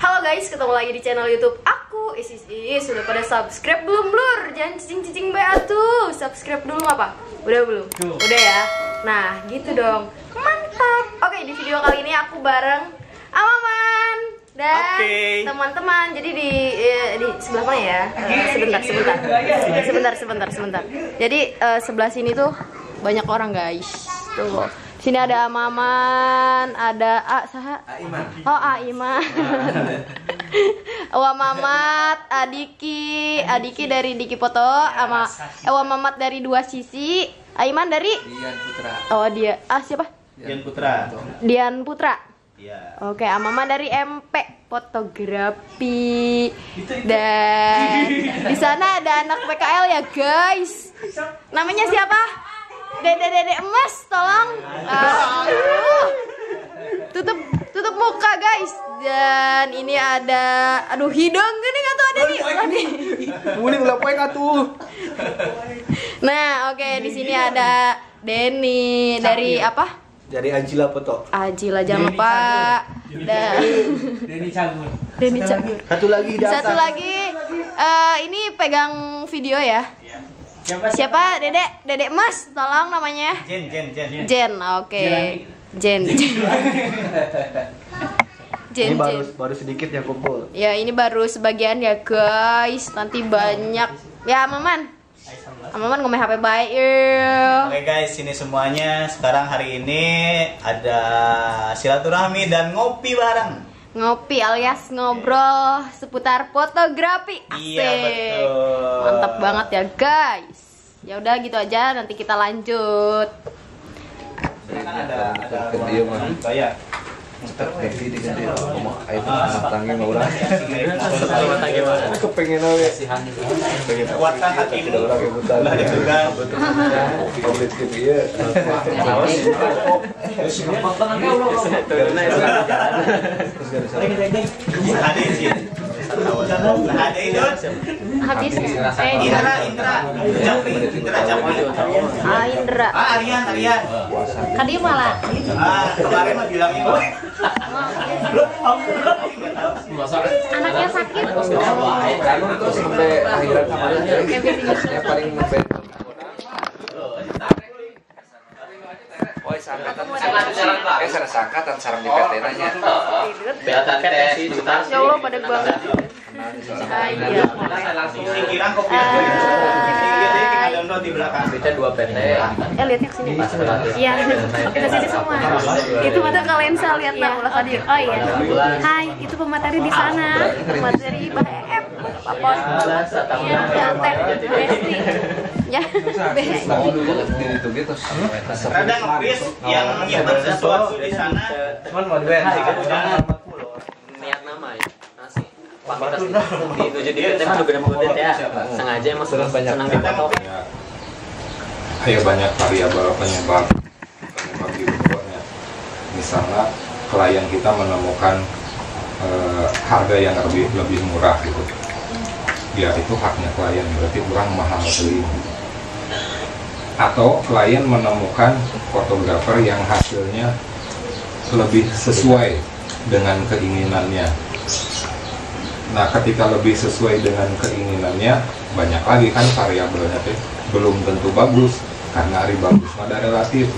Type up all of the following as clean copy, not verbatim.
Halo guys, ketemu lagi di channel YouTube aku. Sudah pada subscribe belum, Blur? Jangan cicing-cicing banget tuh. Subscribe dulu apa? Udah belum? Udah ya. Nah, gitu dong. Mantap. Oke, di video kali ini aku bareng Amaman dan teman-teman. Jadi di sebelah mana ya? Sebentar. Jadi sebelah sini tuh banyak orang, guys. Tuh. Sini ada Amaman, ada Aiman. Oh, Aiman. Mamat, Adiki dari Diki Foto, sama Mamat dari Dua Sisi, Aiman dari Dian Putra. Oh, dia. Siapa? Dian Putra. Iya. Oke, Mama dari MP Fotografi. Dan di sana ada anak PKL ya, guys. Namanya siapa? Dede emas, tolong. Tutup muka, guys. Dan ini ada, aduh, hidung gini nggak tuh ada nih. Mulai ngelapain atuh. Nah, oke, di sini ada Denny dari apa? Dari Ajila Foto. Ajila, jangan lupa. Denny Cagur. Satu lagi. Ini pegang video ya. Siapa? Dede emas, tolong namanya. Jen. Oke. Jen. Ini baru sedikit ya kumpul. Ya, ini baru sebagian ya, guys. Nanti banyak. Ya, Maman ngomong HP baik ya. Oke guys, ini semuanya. Sekarang hari ini ada silaturahmi dan ngopi bareng. Ngopi alias ngobrol seputar fotografi. Asik. Iya, betul. Mantap banget ya, guys. Ya udah gitu aja, nanti kita lanjut. Kan ada bayar. Kepengen aja. Kuatkan hatimu. Lah juga. Public TV ya. Ada Idul. Habis Indra. Indra. Aryan. Kan dia malah. Kemarin mah bilangnya anaknya sakit. Kan itu sampai akhiran kemarin yang paling ngeband. Sangkatan sarang di PT nanya. Ya Allah, pada banget. singkiran kopi. Download di belakang. Kita 2 PT. Lihatnya kesini. Iya, kita sini semua. Itu mata kalensa, lihat lah ulah hadir. Oh iya. Hai, itu pemateri di sana. Pemateri BF. Papon. Iya, Teh Besti. Ya, Rada ngebis yang nyimpen sesuatu di sana. Cuman mau niat nama ya. Nasi. Pak di tujuh di PT mah juga mau ya. Sengaja emang senang dipoto. Ya banyak variabel penyebab dibuatnya. Misalnya klien kita menemukan harga yang lebih murah gitu. Ya itu haknya klien, berarti kurang mahal beli. Atau klien menemukan fotografer yang hasilnya lebih sesuai dengan keinginannya. Nah, ketika lebih sesuai dengan keinginannya, banyak lagi kan variabelnya teh, belum tentu bagus karena hari bagus ada relatif.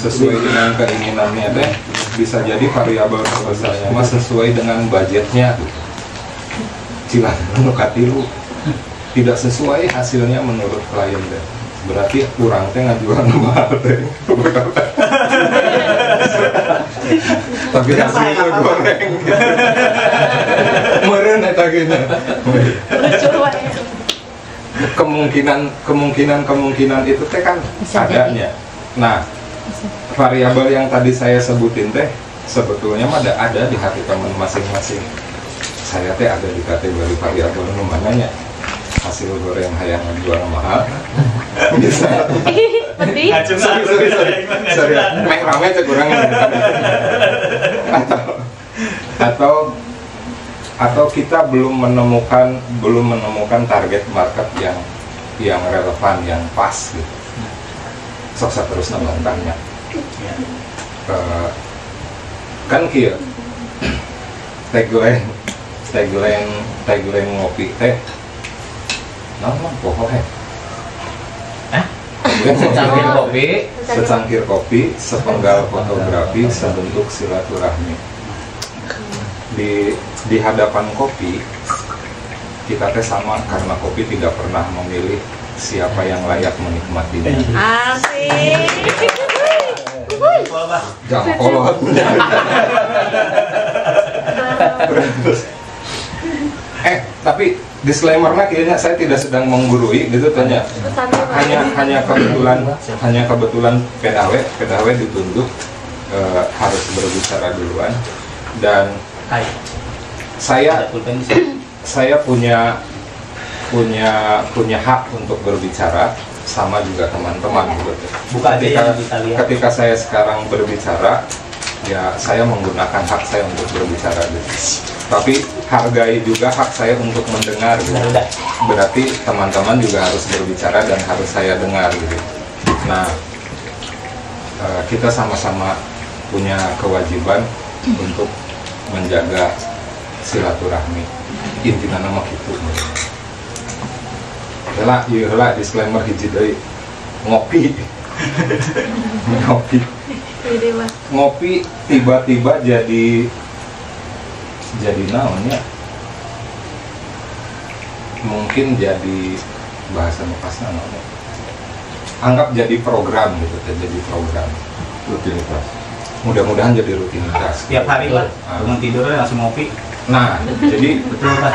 Sesuai dengan keinginannya teh bisa jadi variabel terbesarnya mah sesuai dengan budgetnya. Cila nukatilu tidak sesuai hasilnya menurut klien teh. Berarti kurang teh ngajuan mahal teh. Tapi hasilnya goreng. Meureun eta gini. Kemungkinan itu teh kan adanya. Nah, variabel yang tadi saya sebutin teh sebetulnya mah ada di hati teman masing-masing. Saya teh ada di kategori variabel nu mananya hasil goreng hayang jual mahal. Bisa. Pedih. Sorry. Mek rame cek kurang. Atau kita belum menemukan target market yang relevan, yang pas gitu. Sok terus nambahkannya. Kan kieu. tagline ngopi teh naon poho Secangkir kopi. secangkir kopi, sepenggal fotografi, sebentuk silaturahmi. Di hadapan kopi kita teh sama karena kopi tidak pernah memilih siapa yang layak menikmatinya. Asik. Jangan kolot. Tapi disclaimer-nya kayaknya saya tidak sedang menggurui gitu tanya. Hanya kebetulan PDW ditunjuk harus berbicara duluan dan saya punya hak untuk berbicara sama juga teman-teman gitu. Ketika saya sekarang berbicara ya saya menggunakan hak saya untuk berbicara gitu. Tapi hargai juga hak saya untuk mendengar gitu. Berarti teman-teman juga harus berbicara dan harus saya dengar gitu. Nah, kita sama-sama punya kewajiban untuk menjaga silaturahmi. Intinya nama gitu. Yalah, disclaimer hiji deui. Ngopi tiba-tiba jadi naonnya mungkin jadi bahasa Mekasna naonnya anggap jadi program gitu, jadi program rutinitas. Mudah-mudahan jadi rutinitas Tiap hari lah, bangun tidur langsung ngopi. Nah, jadi Betul Pak.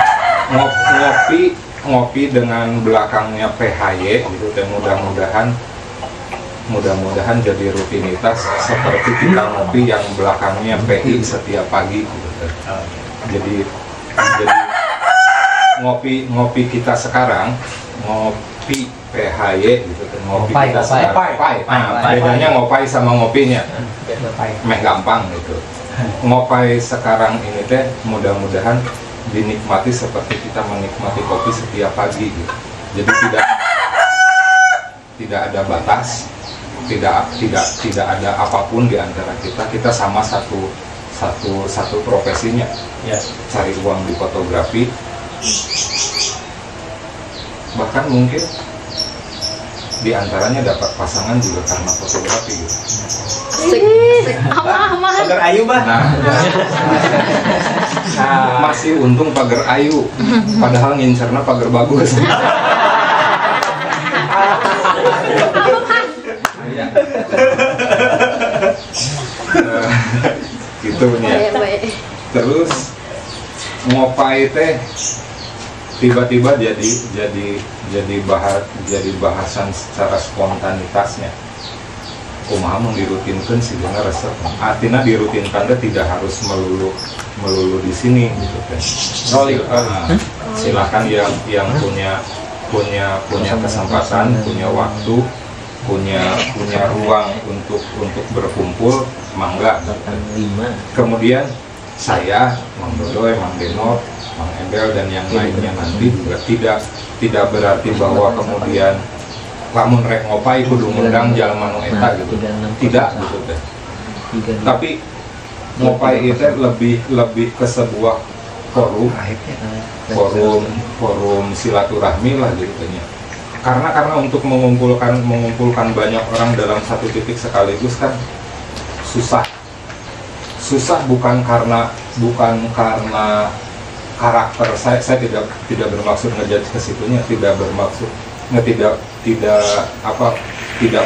ngopi dengan belakangnya PHY gitu, dan mudah-mudahan jadi rutinitas seperti kita ngopi yang belakangnya PI setiap pagi gitu. Jadi ngopi kita sekarang, ngopi PHY gitu kan, ngopi kita sekarang. Bedanya ngopai sama ngopinya. Meh gampang gitu. Ngopai sekarang ini teh mudah-mudahan dinikmati seperti kita menikmati kopi setiap pagi gitu. Jadi tidak ada batas, tidak ada apapun di antara kita sama satu profesinya, cari uang di fotografi, bahkan mungkin di antaranya dapat pasangan juga karena fotografi gitu. Pagar ayu bah. Nah, masih untung pagar ayu, padahal ngincerna pagar bagus. Gitu nih. Terus ngopai teh tiba-tiba jadi bahasan secara spontanitasnya. Kumaha mun dirutinkan sih dengan resep. Artinya dirutinkan teh tidak harus melulu di sini gitu kan. Silakan yang punya kesempatan, punya waktu, punya ruang untuk berkumpul, mangga. Kemudian saya, Mang Dodoy, Mang Denor, Mang Embel dan yang lainnya nanti juga tidak berarti bahwa kemudian lamun rek ngopai kudu ngundang jalma nu eta gitu. Tidak gitu teh. Tapi ngopai itu lebih ke sebuah forum silaturahmi lah gitu nya. Karena untuk mengumpulkan banyak orang dalam satu titik sekaligus kan susah bukan karena karakter saya tidak bermaksud ngejudge ke situnya, tidak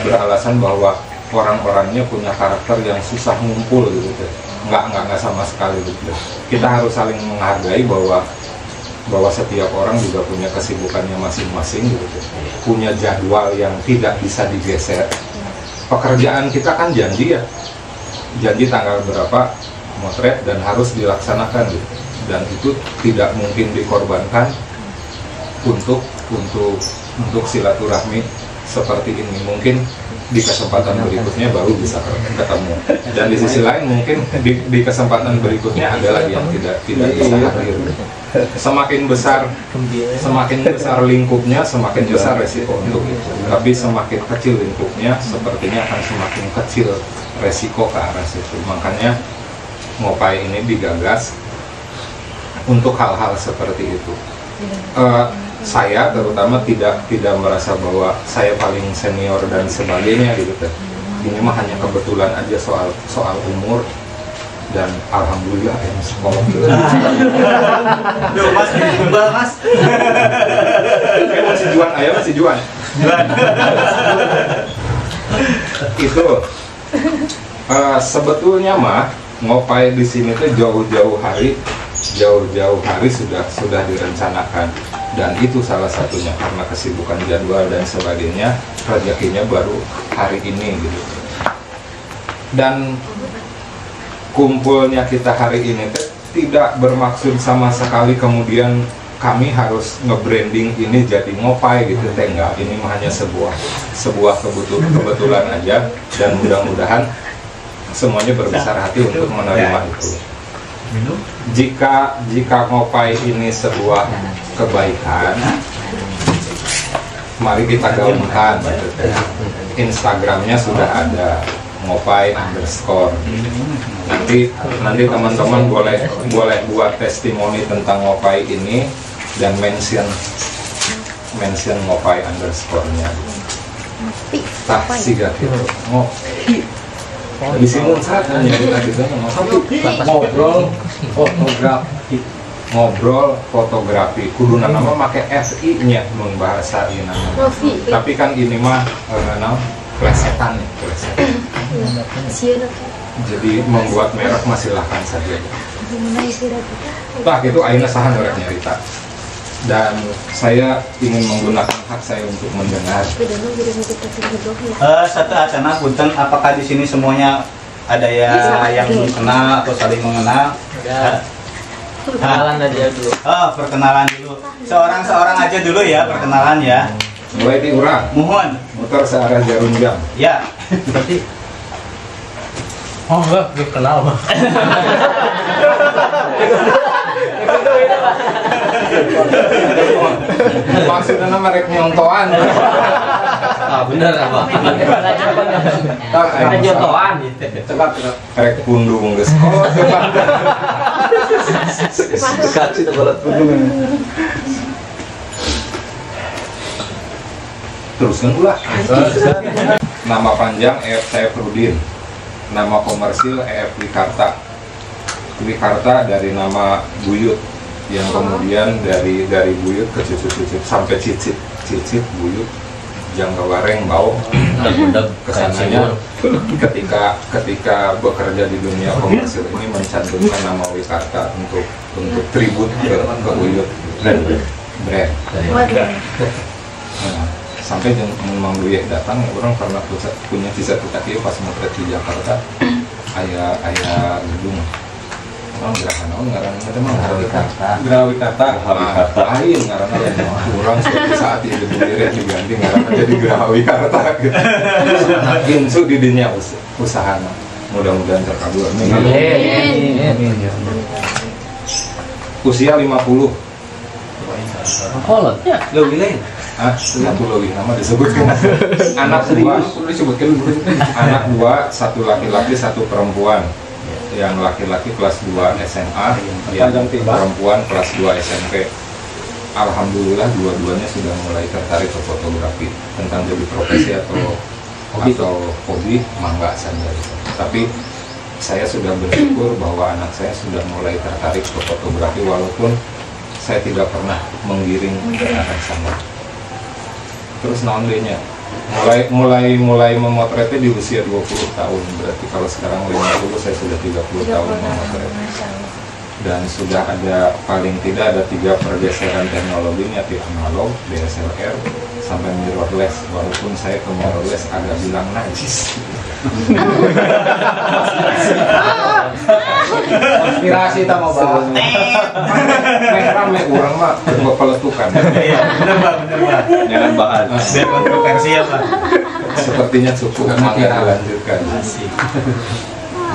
beralasan bahwa orang-orangnya punya karakter yang susah ngumpul gitu. Nggak sama sekali gitu. Kita harus saling menghargai bahwa setiap orang juga punya kesibukannya masing-masing gitu. Punya jadwal yang tidak bisa digeser. Pekerjaan kita kan janji tanggal berapa motret dan harus dilaksanakan gitu. Dan itu tidak mungkin dikorbankan untuk silaturahmi seperti ini. Mungkin di kesempatan berikutnya baru bisa ketemu. Dan di sisi lain mungkin di kesempatan berikutnya ada lagi yang tidak bisa hadir. Semakin besar lingkupnya, semakin besar resiko untuk itu. Tapi semakin kecil lingkupnya, sepertinya akan semakin kecil resiko ke arah situ. Makanya ngopai ini digagas untuk hal-hal seperti itu. Saya terutama tidak merasa bahwa saya paling senior dan sebagainya gitu kan. Ini mah hanya kebetulan aja soal umur, dan alhamdulillah yang sekolah dulu. Duh mas, kembal mas. Masih juan, ayo masih juan. Itu sebetulnya mah ngopai di sini tuh jauh-jauh hari sudah direncanakan, dan itu salah satunya karena kesibukan jadwal dan sebagainya, rezekinya baru hari ini gitu. Dan kumpulnya kita hari ini tidak bermaksud sama sekali kemudian kami harus nge-branding ini jadi ngopai gitu, enggak. Ini hanya sebuah kebetulan aja, dan mudah-mudahan semuanya berbesar hati untuk menerima itu. Jika ngopai ini sebuah kebaikan, mari kita gaungkan. Instagramnya sudah ada, ngopai_. Nanti teman-teman boleh buat testimoni tentang ngopai ini dan mention ngopai_nya. Tah siga gitu. Di sini saat nyerita gitu ngobrol fotografi kuduna nama make FI nya bahasa ini nama. Tapi kan ini mah plesetan. Jadi membuat merek masih silahkan saja. Nah itu aina sahan orang nyerita. Dan saya ingin menggunakan hak saya untuk mendengar. Satu acana punten, apakah di sini semuanya ada yang mengenal atau saling mengenal? Perkenalan aja dulu. Perkenalan dulu. Seorang aja dulu ya perkenalan ya. Mulai diurang. Mohon. Motor searah jarum jam. Ya. Berarti enggak kenal mah. Maksudnya merek nyontoan. Bener apa? Nyontoan gitu. Cepat. Merek pundung geus. Cepat. Dekat sih tempat pundung. Teruskan pula. Nama panjang EF Saifrudin. Nama komersil EF Wikarta. Wikarta dari nama Buyut, yang kemudian dari Buyut ke cucu sampai cicit Buyut, Jangka Wareng Bau. Kesananya ketika bekerja di dunia komersil ini mencantumkan nama Wikarta untuk tribut ke Buyut brand. Nah, sampai Mang Buyeh datang, orang pernah punya cita-cita pas mau di Jakarta, ayah gedung. Oh, Gerahawikarta. Aing ngaranna urang suatu saat itu berdiri diganti ngaranna jadi Gerahawikarta gitu. Insu di dunia usahana. Mudah-mudahan terkabul. Amin. Usia 50. Kolotnya Lebih lain. Satu lebih nama disebutkan. Anak dua, satu laki-laki, satu perempuan. Yang laki-laki kelas 2 SMA, yang perempuan kelas 2 SMP. Alhamdulillah dua-duanya sudah mulai tertarik ke fotografi. Tentang jadi profesi atau hobi, mangga saja. Tapi saya sudah bersyukur bahwa anak saya sudah mulai tertarik ke fotografi, walaupun saya tidak pernah menggiring ke arah sana. Terus naon-nya mulai memotretnya di usia 20 tahun. Berarti kalau sekarang 50, saya sudah 30 tahun memotret. Dan sudah ada, paling tidak ada 3 pergeseran teknologi, yaitu analog, DSLR, sampai mirrorless. Walaupun saya ke mirrorless agak bilang najis. Konspirasi tak mau bahas. Rame orang mah peletukan. Iya, benar Pak. Jangan bahas. Biar kontroversi ya Pak. Sepertinya cukup dilanjutkan.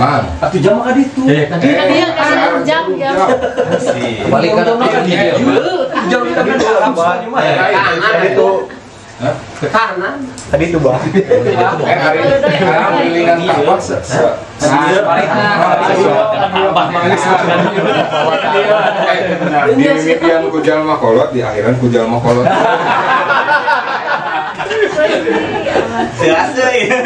Mang, 1 jam mah itu. Kasih jam. Balik ke video. Jam kita kan salah mah. Itu Hah? Ke kanan. Tadi itu bang. Hari kelilingan Ka'bah di mimitian ku jalma kolot, di akhiran ku jalma kolot. Siasa ya.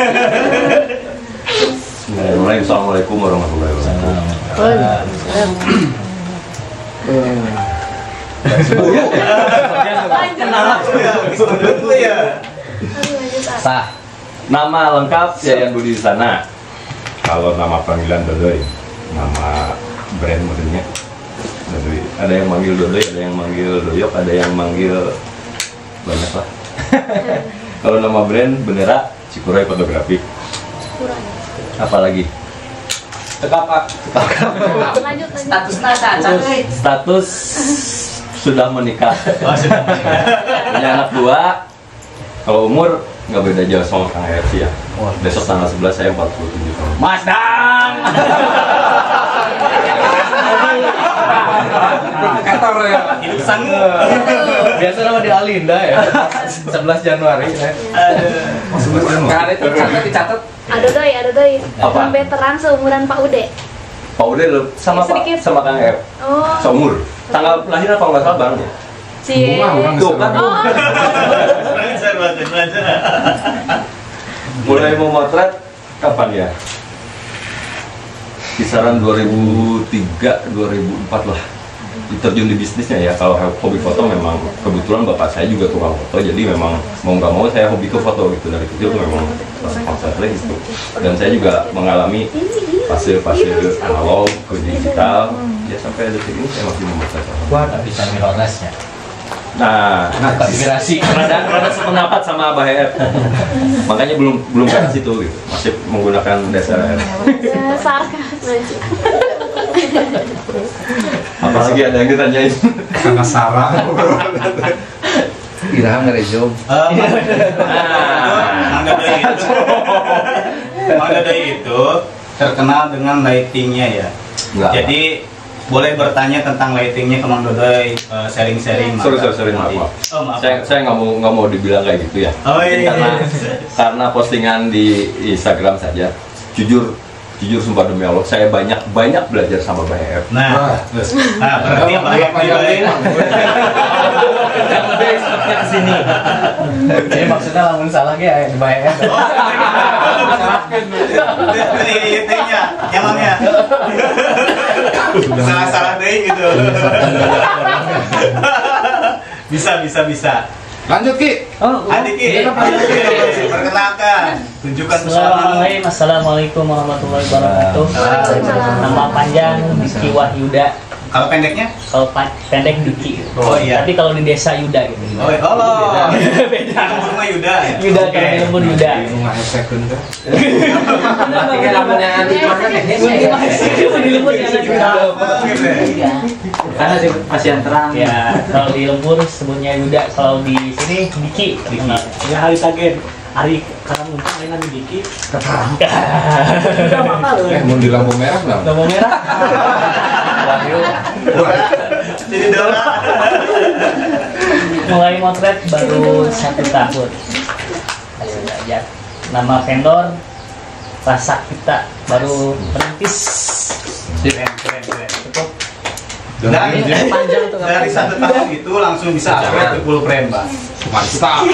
Assalamualaikum warahmatullahi wabarakatuh. Nama lengkap Yayan Budi di sana. Kalau nama panggilan Dodoy, nama brand modelnya Dodoy. Ada yang manggil Dodoy, ada yang manggil Doyok, ada yang manggil banyak lah. Kalau nama brand Bendera Cikuray Fotografi. Apalagi? Status sudah menikah. Punya anak 2. Kalau umur nggak beda jauh sama Kang Hersi ya. Besok tanggal 11 saya 47 tahun. Mas Dang. Kantor ya. Hidup sanggup. Biasa nama di Alinda ya. 11 Januari. Karena itu dicatat. Ada doi. Apa? Veteran seumuran Pak Ude. Pak Ude sama Pak Sedikit. sama Kang Her. Oh. Seumur. Tanggal lahir apa nggak salah bareng ya? Cie. Tuh kan. Mulai memotret kapan ya? Kisaran 2003, 2004 lah. Terjun di bisnisnya ya. Kalau hobi foto memang kebetulan bapak saya juga tukang foto, jadi memang mau nggak mau saya hobi ke foto gitu. Dari kecil tuh memang konsepnya gitu. Dan saya juga mengalami fase-fase analog ke digital. Ya sampai detik ini saya masih memotret. Wah, bisa mirrorless ya. Nah, Inspirasi. rada sependapat sama Abah Her. Makanya belum ke situ gitu. Masih menggunakan DSLR. Sarkas. Apa lagi ada yang ditanyain? Karena sarang. Irham ngerejom. Mangga Doi itu terkenal dengan lightingnya ya. Enggak. Jadi boleh bertanya tentang lightingnya ke Mang Dodoy, sharing-sharing. Sorry, maaf. Oh, maaf. Saya nggak mau dibilang kayak gitu ya. Oh iya. Karena postingan di Instagram saja. Jujur sumpah demi Allah, saya banyak belajar sama Mbak Nah, berarti apa yang Kesini. Jadi maksudnya lamun salah ya dibayar. Dari lightingnya, emangnya salah deh gitu. Bisa. Lanjut Ki. Adik Ki, perkenalkan, tunjukkan pesona. Assalamualaikum warahmatullahi wabarakatuh. Nama panjang Diki Wahyuda. Kalau pendeknya? Kalau pendek Diki. Oh iya. Tapi kalau di desa Yuda gitu. Oh, beda. Rumah Yuda ya? Yuda kalau di lembur Yuda. Rumah second kan. Tiga namanya di mana nih? Di lembur ya Yuda. Karena di pasien terang. Ya, kalau di lembur sebutnya Yuda, kalau di sini Diki. Ya hari tagen. Hari karang untuk mainan di Diki. Udah makal loh. Mau di lampu merah nggak? Lampu merah. Jadi Dora. Mulai motret baru 1 tahun. Ayo belajar. Nama vendor Rasa Kita, baru merintis. Keren. Cukup. Dari Panjang tuh. 1 tahun itu langsung bisa upgrade ke full frame, Bang. Mantap.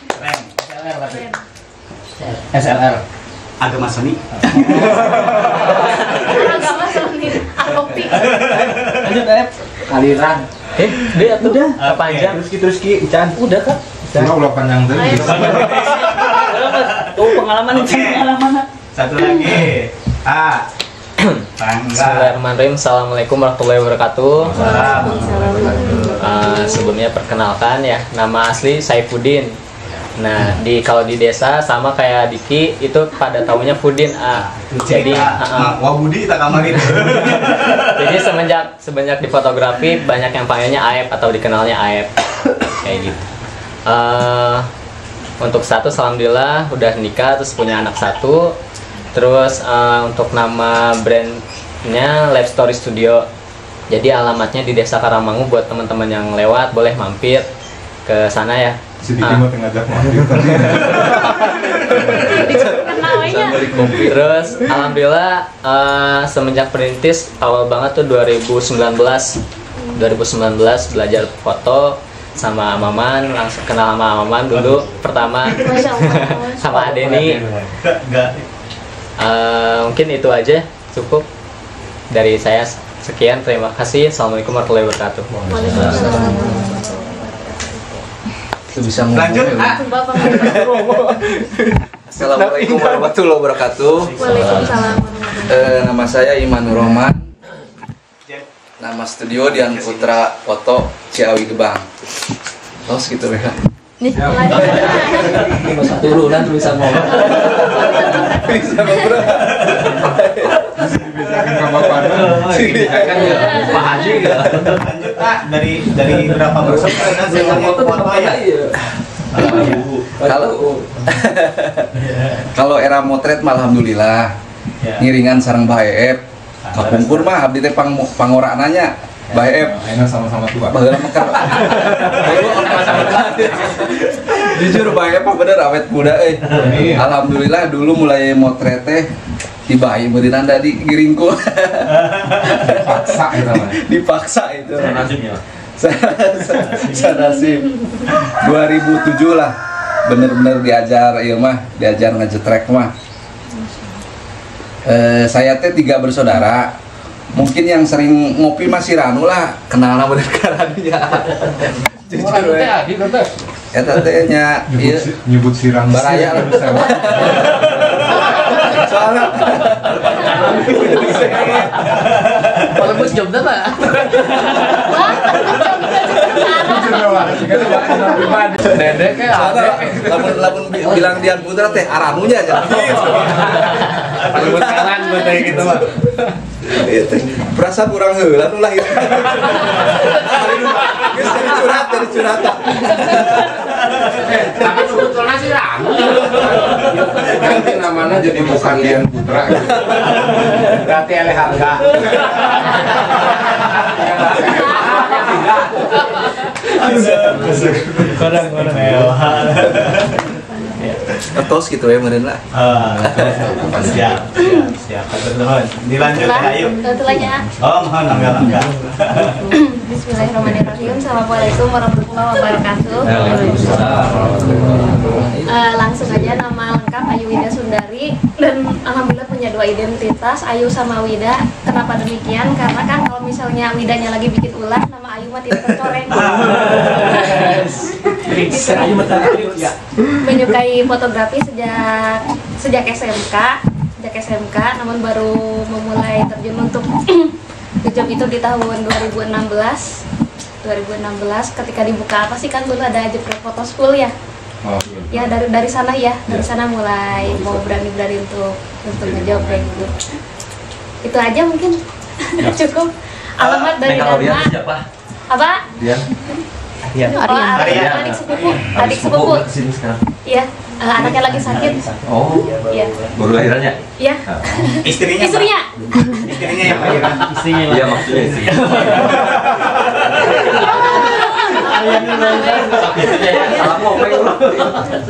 Keren. SLR. Agama seni. Agama seni. Kopi. Lanjut, Ep. Aliran. Dia tuh udah panjang. Terus Ki, Ican. Udah kan? Cuma ulah panjang tadi. Tuh pengalaman itu pengalaman. Satu lagi. Tangga. Bismillahirrahmanirrahim. Assalamualaikum warahmatullahi wabarakatuh. Sebelumnya perkenalkan ya, nama asli Saifuddin. Nah, kalau di desa sama kayak Diki itu pada taunya Fudin. Jadi Wabudi tak kamar itu. jadi semenjak di fotografi banyak yang panggilnya Aep atau dikenalnya Aep kayak gitu. Untuk status alhamdulillah udah nikah, terus punya anak 1. Terus untuk nama brandnya Live Story Studio. Jadi alamatnya di Desa Karangmangu, buat teman-teman yang lewat boleh mampir ke sana ya. Si Diki mau ngajak mampir tadi. Kenalnya. Terus alhamdulillah semenjak perintis awal banget tuh 2019 belajar foto sama Maman, langsung kenal sama Maman dulu pertama. Masya Allah. Sama Adeni. Mungkin itu aja cukup dari saya. Sekian, terima kasih. Assalamualaikum warahmatullahi wabarakatuh. Bisa lanjut. Assalamualaikum warahmatullahi wabarakatuh. Waalaikumsalam. Nama saya Iman Nur Rahman. Nama studio Dian Putra Foto Ciawi Gebang. Terus gitu ya. Nih, Turunan bisa ngomong. Bisa ngobrol. Dibiasakan sama Bapak. Kan ya Pak Haji ya. Lanjut dari berapa persen foto ya? Kalau era motret mah alhamdulillah. Ngiringan sareng Baep. Kapungkur mah abdi teh pangorananya Baep. Aina sama-sama tua. Baheula mekar. Jujur Baep mah bener awet muda euy. Alhamdulillah dulu mulai motret teh dibayi beureun da digiringku. Paksa itu mah. Dipaksa itu. Nasibnya. Sanasib 2007 lah bener-bener diajar ieu mah, diajar ngejetrek mah. Saya teh 3 bersaudara. Mungkin yang sering ngopi masih Ranu lah, kenal nama karanya. Jujur we. Eta teh nya ieu Nyebut sirang baraya lah bisa. Soalnya Palembut jobna mah. Dedek lamun bilang Dian Putra teh aranunya aja. Palembut kanan buat kayak gitu mah. Perasaan kurang heula nu lahir. Geus dari curhatan. Tapi sebetulnya sih Ranu. Ganti namanya jadi bukan Dian Putra. Berarti eleh harga. Kadang-kadang Ketos gitu ya meureun lah. Siap. Teman-teman. Dilanjut ya, ayo. Tentunya. Oh, mohon enggak. Bismillahirrahmanirrahim. Assalamualaikum warahmatullahi wabarakatuh. Langsung aja, nama lengkap Ayu Wida Sundari, dan alhamdulillah punya 2 identitas, Ayu sama Wida. Kenapa demikian? Karena kan kalau misalnya Widanya lagi bikin ulah, nama Ayu mah tidak tercoreng. Ayu ya. Menyukai fotografi sejak SMK, namun baru memulai terjun untuk di job itu di tahun 2016 ketika dibuka apa sih, kan dulu ada Jepret Photo School ya. Oh, Ya dari sana ya, dari sana mulai mau berani untuk ngejob kayak gitu. Itu aja mungkin. Cukup. Alamat dari Dharma. Siapa? Apa? Dian. Adik sepupu. Kesini sekarang. Iya, anaknya lagi sakit. Oh. Iya. Baru lahirannya. Iya. Istrinya yang lahiran. Istrinya. Iya maksudnya istrinya.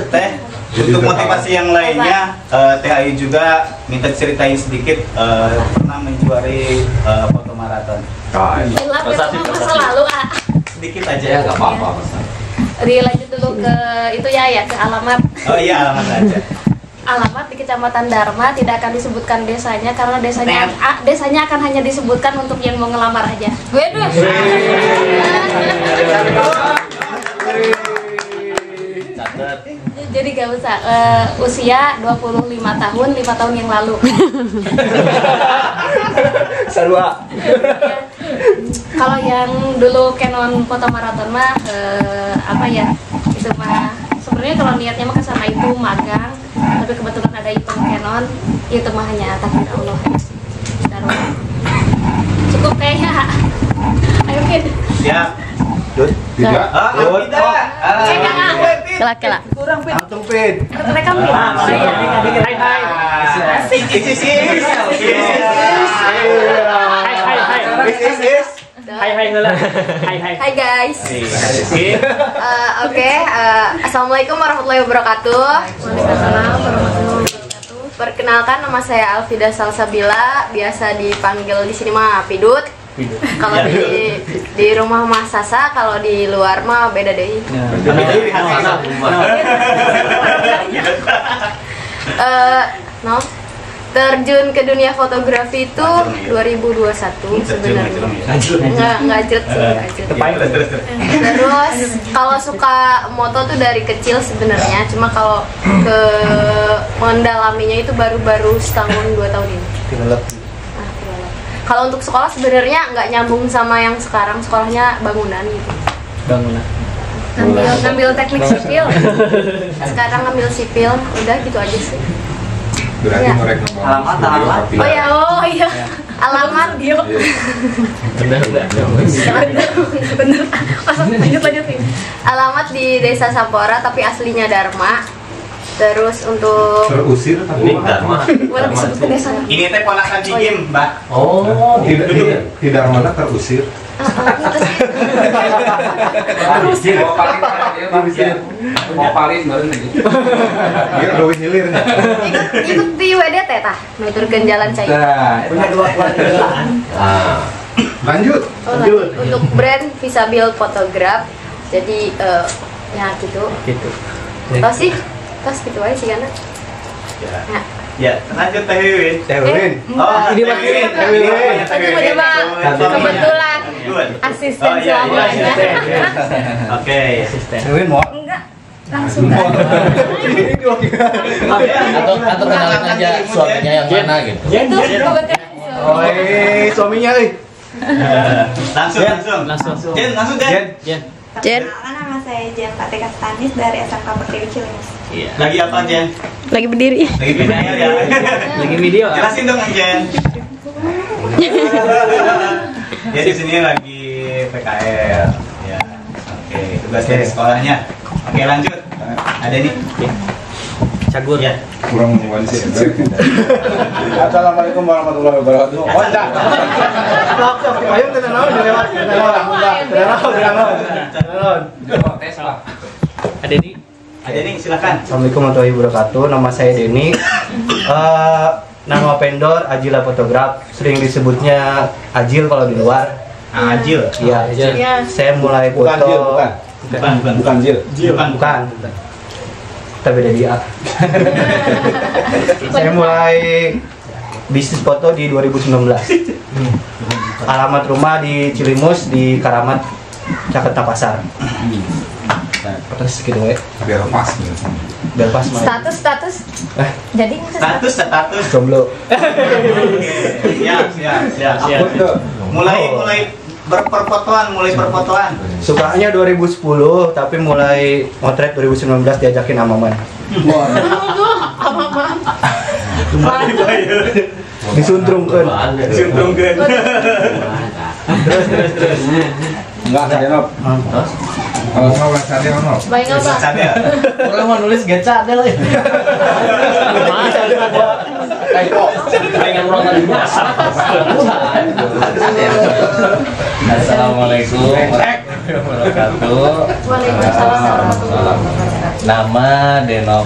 Teh, untuk motivasi yang lainnya, Teh Ayu juga minta ceritain sedikit pernah menjuari foto maraton. Hilap ya masa lalu Sedikit aja. Ya nggak apa-apa. Dilanjut dulu ke itu ya ke alamat. Oh iya, alamat aja. Alamat di Kecamatan Dharma, tidak akan disebutkan desanya karena desanya akan hanya disebutkan untuk yang mau ngelamar aja. Gue dulu. Jadi gak usah usia 25 tahun, 5 tahun yang lalu. Sarua. Kalau yang dulu Canon foto maraton mah apa ya? Itu mah sebenarnya kalau niatnya mah kesana itu magang, tapi kebetulan ada event Canon, itu mah hanya takdir Allah. Cukup kayaknya. Ayo Kid. Siap. Tidak. Kela. Kurang pin. Antum pin. Rekam nih. Hai heula. Hai. Hai guys. Oke. Assalamualaikum warahmatullahi wabarakatuh. Waalaikumsalam warahmatullahi wabarakatuh. Perkenalkan, nama saya Alfida Salsabila, biasa dipanggil di sini mah Pidut. Kalau di rumah mah Sasa, kalau di luar mah beda deh. Terjun ke dunia fotografi itu 2021 sebenarnya. Nggak jut sih. Terus kalau suka moto tuh dari kecil sebenarnya, cuma kalau ke mendalaminya itu baru-baru setahun 2 tahun ini. Kalau untuk sekolah sebenarnya nggak nyambung sama yang sekarang, sekolahnya bangunan gitu. Ngambil teknik sipil. Sekarang ngambil sipil, udah gitu aja sih. Berarti Ya. mereka Alamat. Oh iya. Alamat dia. Bener. Lanjut. Alamat di Desa Sampora tapi aslinya Dharma. Terus untuk terusir tapi Boleh disebut ke desa. Ini teh ponakan Cigim, Mbak. Oh, tidak mana terusir. Mau paling baru lagi. Iya, lebih nyilirnya. ikut di WDT tah, nuturkeun jalan cai. punya 2 keluarga. Lanjut. Untuk brand Visabil Photograph. Jadi ya gitu. Tos gitu aja sih kan. Ya, lanjut Teh Wiwin. Oh, Ini Teh Wiwin. Ini mah kebetulan asisten selamanya. Oke. Enggak, langsung Atau kenalin aja suaminya yang mana gitu. itu kebetulan Suaminya Langsung. Jen, langsung Jen. Jen, Nama saya Jen Fatika Stanis dari SMK Pertiwi Cilimus. Lagi apa Jen? lagi berdiri. Lagi pindah ya. lagi video. Jelasin dong Jen. Ya di sini lagi PKL. Ya. Oke, tugas dari sekolahnya. Oke, lanjut. Ada nih. Cagur. Ya. Kurang menuansi. Assalamualaikum warahmatullahi wabarakatuh. Ayo kita naon lewat. Ada nih. Ada nih, silakan. Assalamualaikum warahmatullahi wabarakatuh. Nama saya Denny. Nama vendor Ajila Photograph. Sering disebutnya Ajil kalau di luar. Ajil. Iya. Saya mulai foto. Bukan Jil. Bukan. Kita beda dia. Saya mulai bisnis foto di 2019. Alamat rumah di Cilimus di Karamat, Jakarta Pasar. Terus gitu ya. Biar pas. status. Jadi Status. Jomblo. Siap. Mulai perfotoan. Sukanya 2010, tapi mulai motret 2019 diajakin sama Man. Disuntrungkeun. Terus. Enggak ada Nop. Kalau mau wacannya ono. baik apa? Orang mau nulis geca deh. Assalamualaikum warahmatullahi wabarakatuh. Nama Denov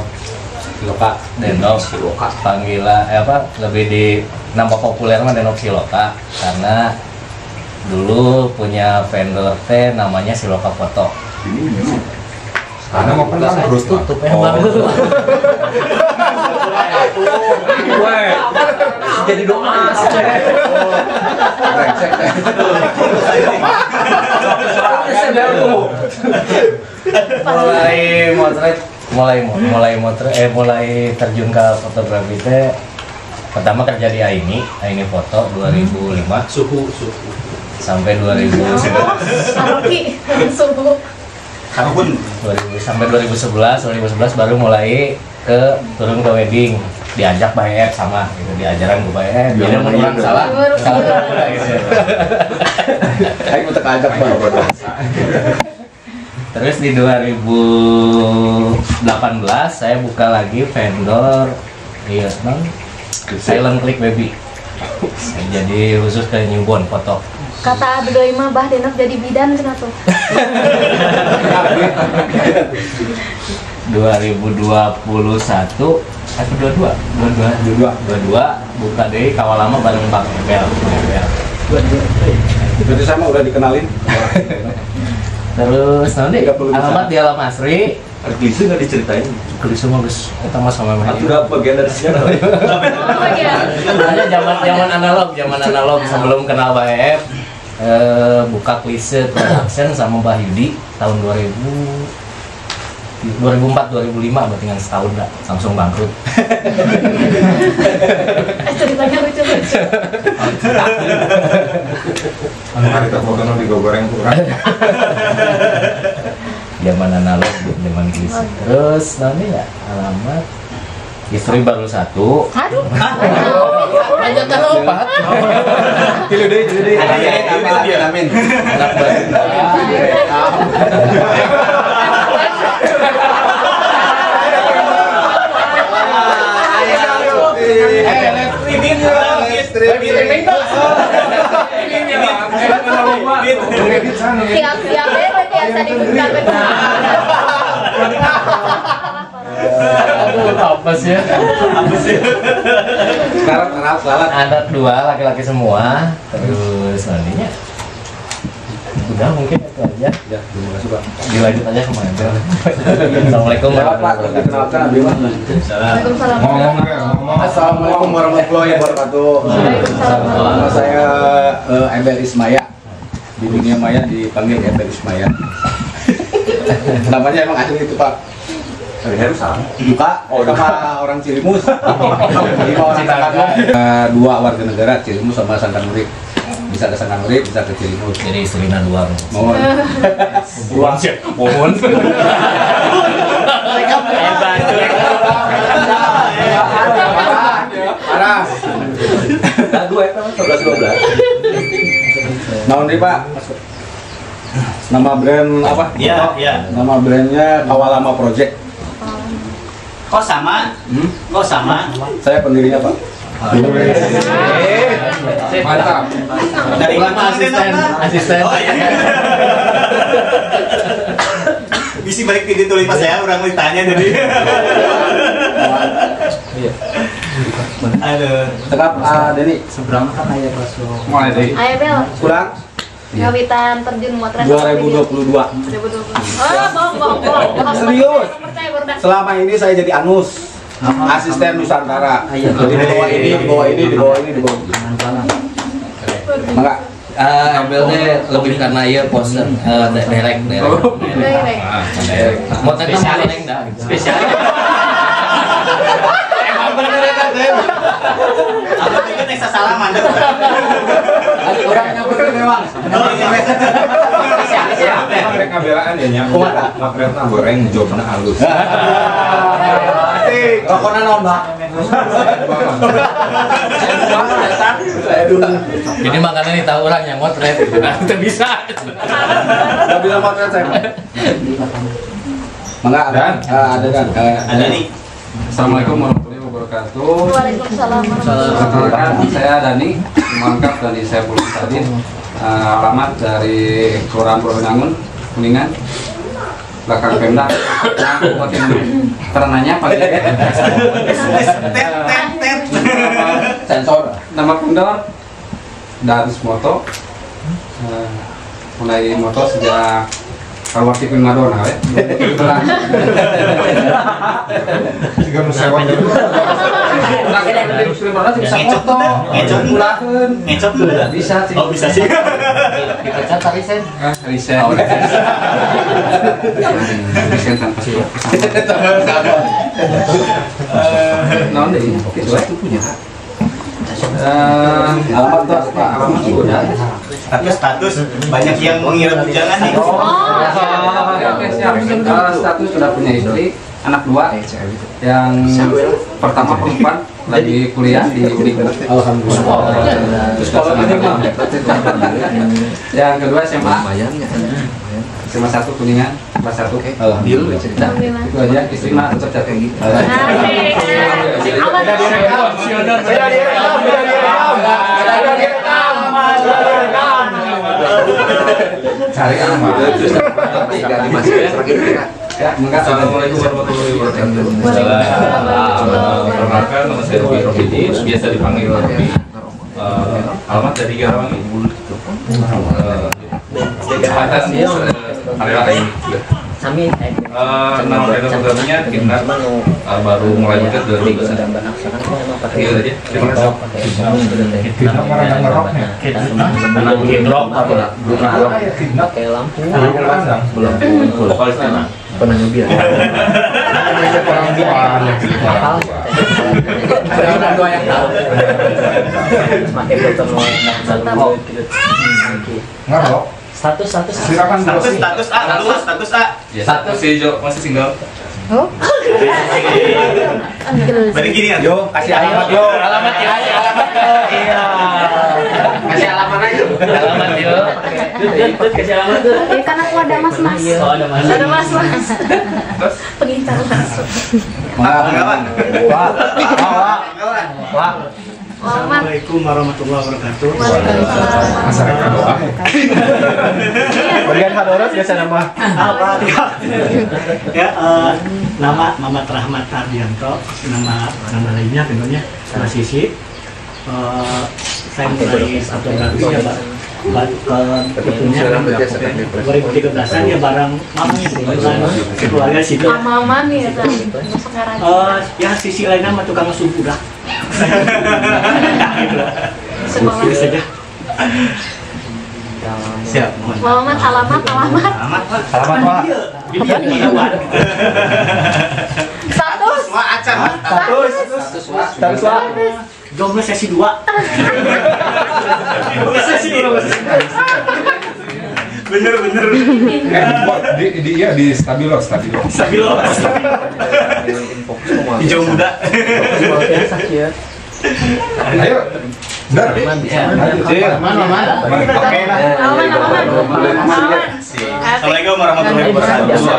Siloka. Panggilan lebih di nama populer mah Denov Siloka karena dulu punya vendor teh namanya Siloka Foto. Karena mau pernah terus Tutup emang. Jadi doa. mulai terjun ke fotografi teh pertama kerja di Aini Foto 2005 Suhu. sampai 2011 sampai 2011 baru mulai turun ke wedding, diajak bayar sama gitu, diajaran gue bayar jadi menurut salah gitu. Ayo kita ajak Bang. Terus di 2018 saya buka lagi vendor silent click baby. Jadi khusus ke newborn foto. Kata Adedoy mah bah denok jadi bidan cenah tuh. 2021 atau 22 buka deh kawal lama bareng Bang Ebel. Berarti sama udah dikenalin. Terus nanti alamat di Alam Asri. Klise nggak diceritain? Klise mah geus eta mah sama mah. Udah bagian dari sejarah. Ada zaman analog sebelum kenal BF. Buka Klise Production sama Mbah Yudi tahun 2004-2005 berarti kan setahun lah langsung bangkrut. Ceritanya lucu-lucu. Hari terfoto digoreng kurang. Zaman analog, zaman Klise. Terus nanti ya alamat istri baru satu. Aduh. Lanjut terlompat. Tilu deh. Amin. Anak baru. Siap-siap deh biasa dibuka. Aduh, apa sih? Selamat. Anak dua laki-laki semua. Terus nantinya udah mungkin itu aja. Ya, terima kasih Pak. Dilanjut aja kemana? Assalamualaikum warahmatullahi wabarakatuh. Assalamualaikum warahmatullahi wabarakatuh. Nama saya Ember Ismaya. Di dunia maya dipanggil Ember Ismaya. Namanya emang asli itu Pak. Juga sama orang Cilimus. 5 orang Sangkan. 2 warga negara Cilimus sama Sangkan Urip. Bisa ke Sangkan Urip, bisa ke Cilimus. Jadi istrinya dua. Mohon. Mohon. Parah. Nah, 2 itu 11-12. Naon nih Pak? Nama brand apa? Iya. Nama brandnya Kawalama Project. Kok sama? Kok sama? Saya pendirinya Pak. Mantap. Dari mana Asisten. Oh iya. Bisa balik ke ditulis pas saya orang ditanya jadi. Aduh. Tetap Deni. Seberang kan aya bakso. Mulai dari Ayo Bel. kurang Gawitan terjun motret 2022. 2020. Bohong. Serius? Percaya barudak. Selama ini saya jadi Anus. Asisten Nusantara. Jadi di bawah ini. Maka Ambilnya lebih karena iya poster direct. Mau tanya spesialis dah. Spesialis. Emang bener kan Den? Apa dikit eksa salaman dah. orang yang memang. Spesialis ya. Mereka kabelaan ya nya. Makrelna goreng jobna halus. Rokoknya naon, Mbak? Ini makanya nih tahu orang yang motret, itu bisa. Gak bisa motret saya. Mangga ada kan? Ada nih. Assalamualaikum warahmatullahi wabarakatuh. Waalaikumsalam. Perkenalkan, saya Dani, Mangkap dari saya Pulus Tadin. Alamat dari Kelurahan Purwonangun, Kuningan. Belakang Pemda. Terananya pakai Sensor. nama vendor Darus Moto. Mulai moto sejak keluar TV Madonna ya. Jika nu sewa dulu. Nah, industri Madonna bisa foto. Ngecot Bisa sih. Oh bisa sih. Kita cari sen. Riset. Riset tanpa sebab. Non deh. Itu punya. Alamat Pak, alamat sudah. Status banyak yang mengira bujangan nih. Oke, siap. Status sudah punya istri, anak 2. Yang pertama perempuan lagi kuliah di Unikmat. Alhamdulillah. Yang kedua SMA. SMA 1 Kuningan, kelas 1. Alhamdulillah. Itu aja, istri mah tetap kayak gitu. Aman. Sudah direkam. Cari anak terus ganti masih ya. Assalamualaikum warahmatullahi wabarakatuh. Perkenalkan, nama saya Robi Robidin, biasa dipanggil Robi. Alamat dari Garawangi. Kesempatan hari lain. Nama fotografinya kita baru mulai bekerja dari 2021. Iya aja. Terima kasih. Kita orang ngeroknya. Anak kidrop apa? Pakai lampu. Belum. Vokalis mana? Pernah nyobil. Orang tua. Ada dua yang tahu. Pakai foto mau ngerok. Status silakan status A. Ya, status si Jo masih single. Oh. Balik gini ya. Yo, kasih alamat yo. Iya. Kasih alamat aja. Alamat yo. Kasih alamat tuh. Ya kan aku ada mas-mas. Oh, ada mas. Ada mas-mas. Pengincar langsung. Assalamualaikum warahmatullahi wabarakatuh. Masyarakat doa. Bagian Hadoros biasa nama Ya, nama Mamat Rahmat Ardianto, nama lainnya tentunya Mas Sisi. Saya mulai fotografi ya betulnya 2013an ya bareng mamanya keluarga situ. Mama nih ya sekarang. Ya sisi lainnya mah tukang subuh dah. Sekolah saja. Siap. Alamat. Alamat Pak. Status jomblo sesi 2. Bener. Di stabilo. Hijau muda. Ayo. Benar. Assalamualaikum warahmatullahi wabarakatuh.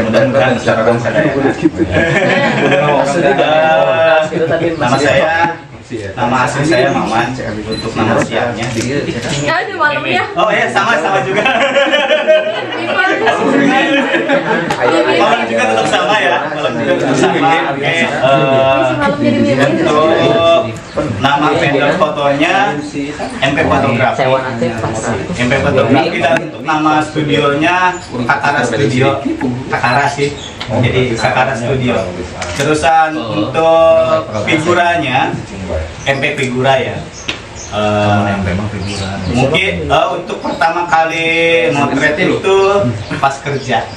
Mudah-mudahan bicarakan saya. Nama asli saya Maman. Untuk nama siapnya. Aduh malamnya. Oh ya sama juga. Malam juga tetap sama ya. Oke. Untuk nama vendor fotonya MP Fotografi. MP Fotografi dan untuk nama studionya Kakara Studio. Kakara sih. Jadi Kakara Studio. Terusan untuk figuranya MP Figura ya. Mungkin untuk pertama kali motret itu pas kerja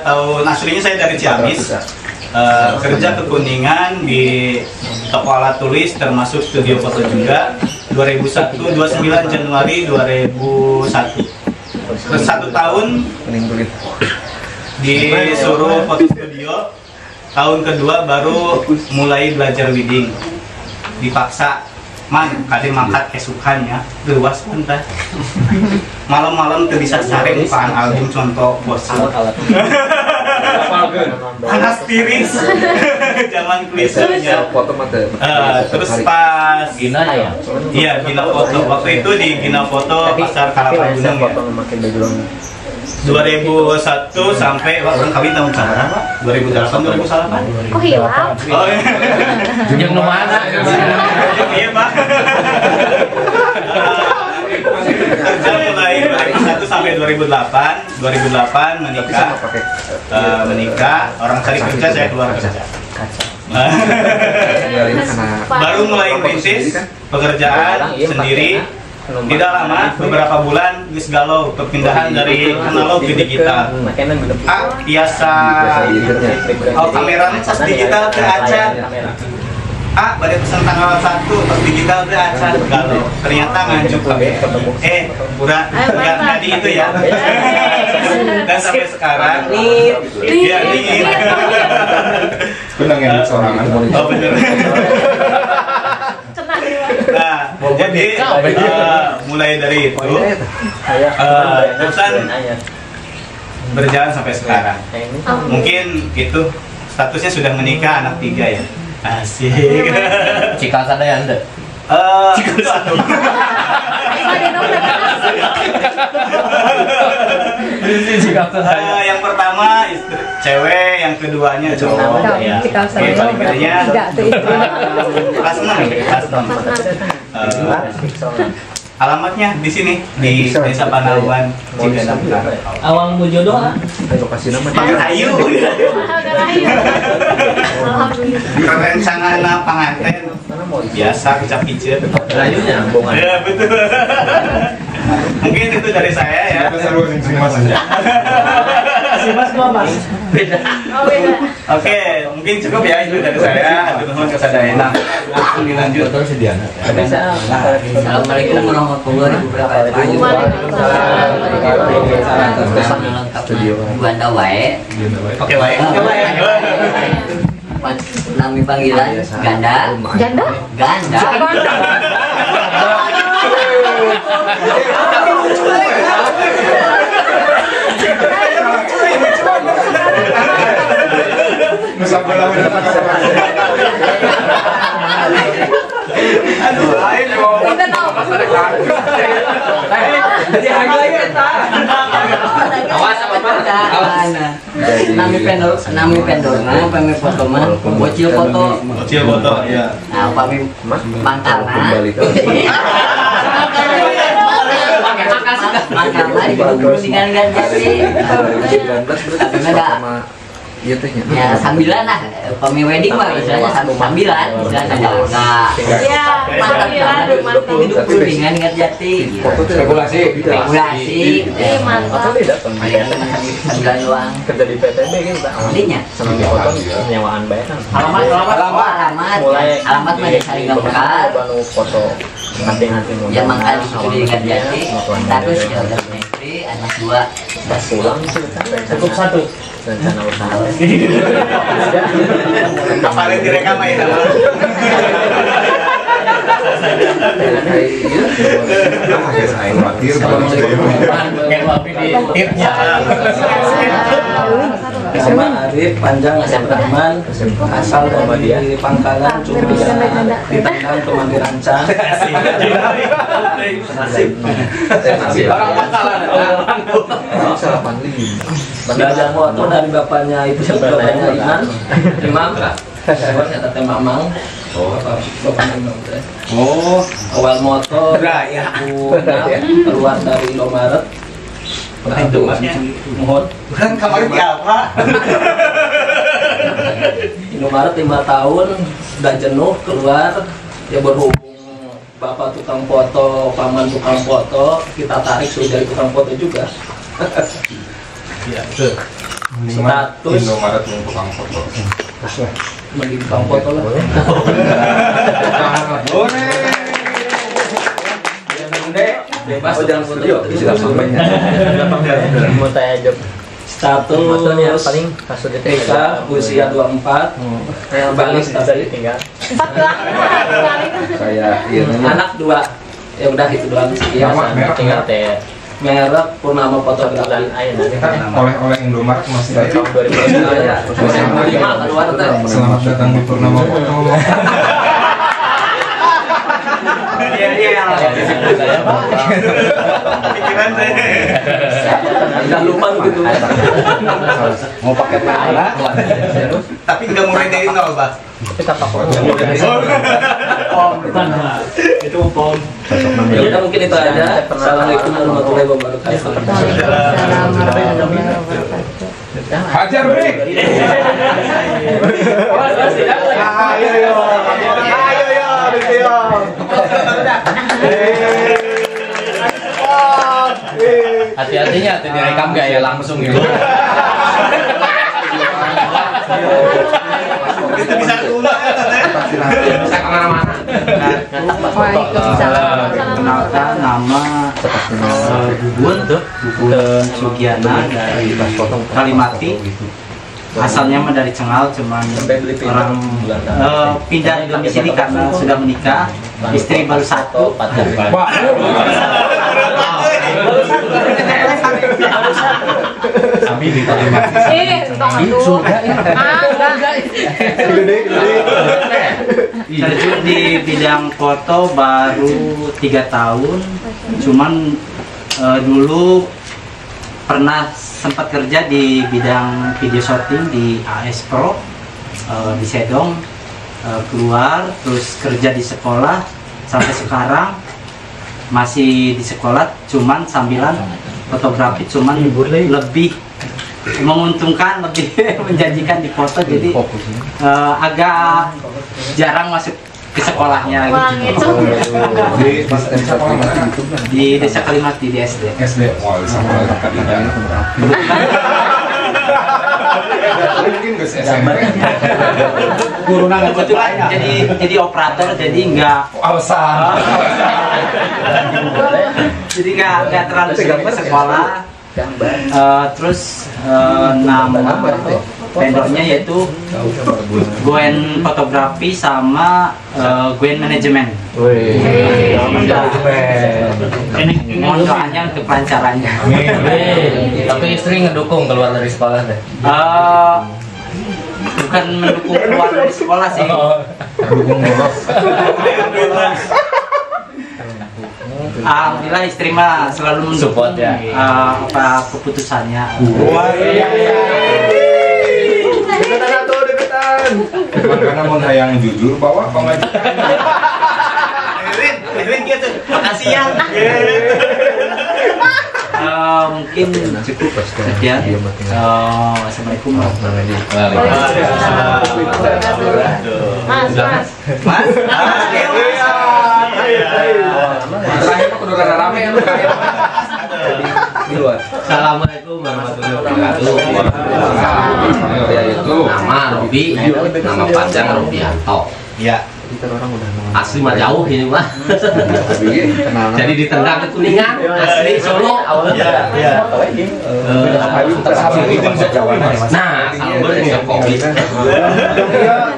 tahun aslinya saya dari Ciamis, kerja ke Kuningan di toko alat tulis termasuk studio foto juga 2001 29 Januari 2001. Terus 1 tahun disuruh foto studio, tahun kedua baru mulai belajar wedding, dipaksa kali mangkat kesukaan ya, luas entah. Malam-malam tuh bisa cari paan album contoh bos. Panas tiris, zaman kulisernya. Terus pas Gina ya? Iya, Gina Foto. Waktu itu di Gina Foto Pasar Karawagunung ya. 2001 sampai orang kawin tahun berapa? 2008 2008. Kok hilang? Oh iya. Yang mana? Iya Pak. Kerja mulai 2001 sampai 2008 menikah, orang cari kerja, saya keluar kerja. Baru mulai merintis pekerjaan sendiri. Tidak lama, beberapa bulan wis galau perpindahan dari analog ke digital. Biasa kamera pas digital ke acan. Pada pesan tanggal 1 pas digital ke acan galau. Ternyata nganjuk pura nggak di itu ya. Dan sampai sekarang ya dingin. Benang yang sorangan. Oh bener. Nah, jadi mulai dari itu terusan berjalan sampai sekarang. Mungkin itu statusnya sudah menikah, anak 3 ya. Asik. Cikal sadaya anda. Yang pertama istri cewek, yang keduanya cowok. Ya. Oke, paling gedenya kelas 6. Alamatnya di sini di Desa Panaluan Ciganang. Awang bojodoh ah. Lokasi nama Ayu. Rencangan panganten biasa kecap-kicet. Ayunya bongan. Ya betul. Mungkin itu dari saya ya. Si Mas Mas. Beda. Oke, mungkin cukup ya itu dari saya. Atur nuhun kasadayana. Langsung dilanjut. Assalamualaikum warahmatullahi wabarakatuh. Ganda wae. Oke, wae. Nami panggilan Ganda. Ganda? Ganda. Aduh, lain Kita tahu Jadi harga kita. Awas apa? Nami pendor, pami foto mah, bocil foto. Bocil foto, ya. Nah, pami mangkalna. Mangkalna di kurusingan ganjasi. Tapi ada ya sambilan lah, pami wedding mah misalnya sambilan, misalnya ada ya, mantap hidup kuringan ngerjati Regulasi mantap sambilan doang Kerja di PTB gitu. jadinya Penyewaan bayaran. alamat mah di Saringan Bekar Foto nanti-nanti ya mangkal di situ di Ngerjati status ya udah punya istri anak 2 udah pulang Cukup 1. rencana usaha. Apalagi direkam aja nama. Nama Arif Panjang Rahman, asal dari Pangkalan, cuma ditendang teman dirancang. Orang Pangkalan. Belajar motor dari bapaknya itu bapaknya Iman, Imam, saya teh Mamang. Oh, awal motor, keluar dari Indomaret. Mohon. Kan kemarin apa? Indomaret 5 tahun, udah jenuh keluar, ya berhubung bapak tukang foto, paman tukang foto, kita tarik sudah dari tukang foto juga. Ya, betul. Status Indomaret yang tukang foto. bagi tukang foto lah. Bebas jangan foto. Mau tanya job. Status paling kasus DPK usia 24. Balik tadi tinggal. 4 Saya anak 2. Ya udah itu doang sih. Ya, tinggal teh merek Purnama Fotografi. Oleh Indomaret masih ada. Tahun 2009 ya. Selamat datang di Purnama Foto. Iya. Pikiran saya. Udah lupa gitu. mau pakai mana? Tapi nggak mulai dari nol, Pak. Kita pakai. Itu pom. Ya udah mungkin itu aja. Assalamualaikum warahmatullahi wabarakatuh. Hajar break. Hati-hatinya direkam gak ya langsung gitu. Itu bisa keluar ya, Bisa kemana-mana. Perkenalkan nama Bubun Sugiana dari Kalimati. Asalnya mah dari Cengal, cuman orang pindah domisili karena sudah menikah. Istri baru 1. Tapi di Kalimati. surga ya. Enggak. Terjun di bidang foto baru 3 tahun. Cuman dulu pernah sempat kerja di bidang video shooting di AS Pro di Sedong, keluar terus kerja di sekolah sampai sekarang masih di sekolah, cuman sambilan fotografi, cuman lebih menguntungkan, lebih menjanjikan di foto, jadi agak jarang masuk ke sekolahnya gitu. Di Desa Kalimati di SD. Wah, sekolah Kalimati. Mungkin ke SMP. Kebetulan jadi operator, jadi nggak alasan. Jadi nggak terlalu sering ke sekolah. Terus nama vendornya yaitu Gwen Fotografi sama Gwen Manajemen. Mohon doanya untuk kelancarannya. Tapi istri ngedukung keluar dari sekolah deh. Bukan mendukung keluar dari sekolah sih. Dukung bolos. Alhamdulillah istri mah selalu mendukung apa keputusannya. Deketan. Karena mau yang jujur bawa pemajikan. Erin gitu. Makasih ya. Mungkin cukup sekian. Assalamualaikum warahmatullahi Mas. Assalamualaikum warahmatullahi wabarakatuh. Nama Robi, nama panjang Robianto. Ya. Asli mah jauh ini mah. Jadi di Tenggang ke Kuningan, asli Solo. Nah, Salembur yang kopi.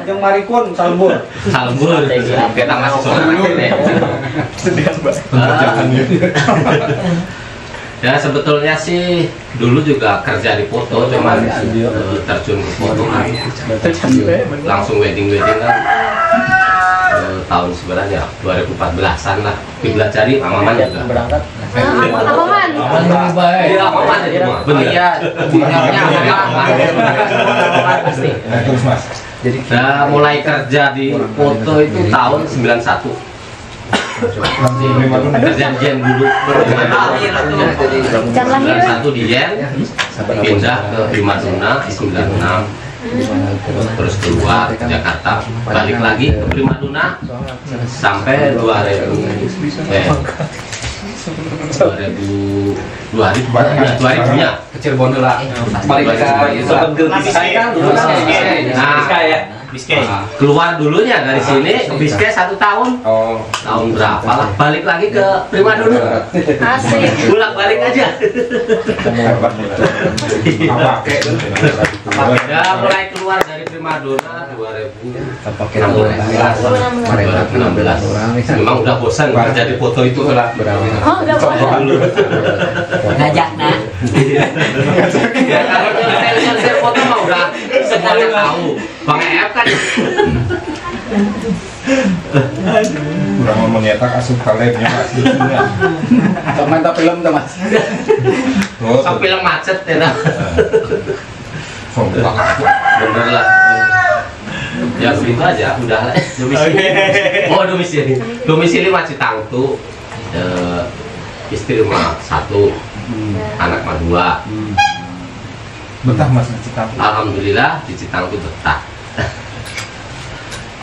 Yang Marikun Salembur. Salembur. Kita masih saudara ini. Ya sebetulnya sih dulu juga kerja di foto, cuman terjun ke foto kan langsung wedding kan tahun sebenarnya 2014an lah dipelajari Amaman juga. Amaman. Iya Amaman aja mah. Bener. Iya. Pasti. Terus Mas. Jadi mulai kerja di foto itu tahun 91. Kerja di Jen dulu. Satu di Jen, pindah ke Primadona 96. Terus keluar ke Jakarta, balik lagi ke Primadona sampai 2000-nya ke Cirebon dulu lah. Balik ke Biscay kan dulu. Biscay. Keluar dulunya dari sini ke Biscay 1 tahun. Tahun berapa lah? Balik lagi ke Primadona. Asik. Bolak-balik aja. Ya mulai keluar dari Primadona 2016. Memang udah bosan kerja di foto itu lah. Oh, udah bosan. Ngajak nah. Ya kalau saya foto mah udah semuanya tahu. Bang EF kan kurang mau menyetak asup kalebnya Mas. Mantap film tuh Mas. Sampai film macet ya. Bener lah. Ya begitu aja, udah lah. Domisili. Domisili mah Citangtu. Istri mah 1, anak mah 2. Betah Mas di Citangtu. Alhamdulillah di Citangtu betah.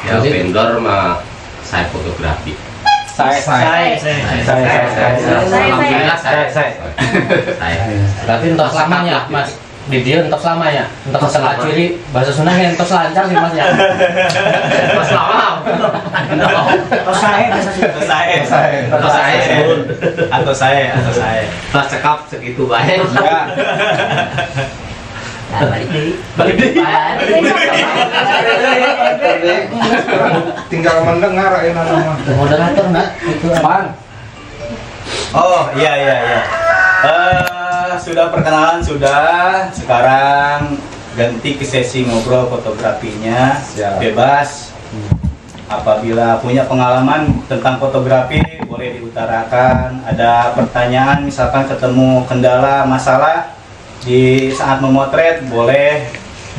Ya vendor mah saya fotografi. Saya. Alhamdulillah saya. Tapi entos lamanya Mas. Di dia entos lamanya. Entos setelah ciri bahasa Sunda kan entos lancar sih Mas ya. Mas lama. Atau saya. Pas cekap segitu baik. Balik Tinggal mendengar ya nama. Moderator nak itu apaan? Oh iya. Sudah perkenalan sudah. Sekarang ganti ke sesi ngobrol fotografinya. Bebas. Apabila punya pengalaman tentang fotografi boleh diutarakan. Ada pertanyaan misalkan ketemu kendala masalah di saat memotret boleh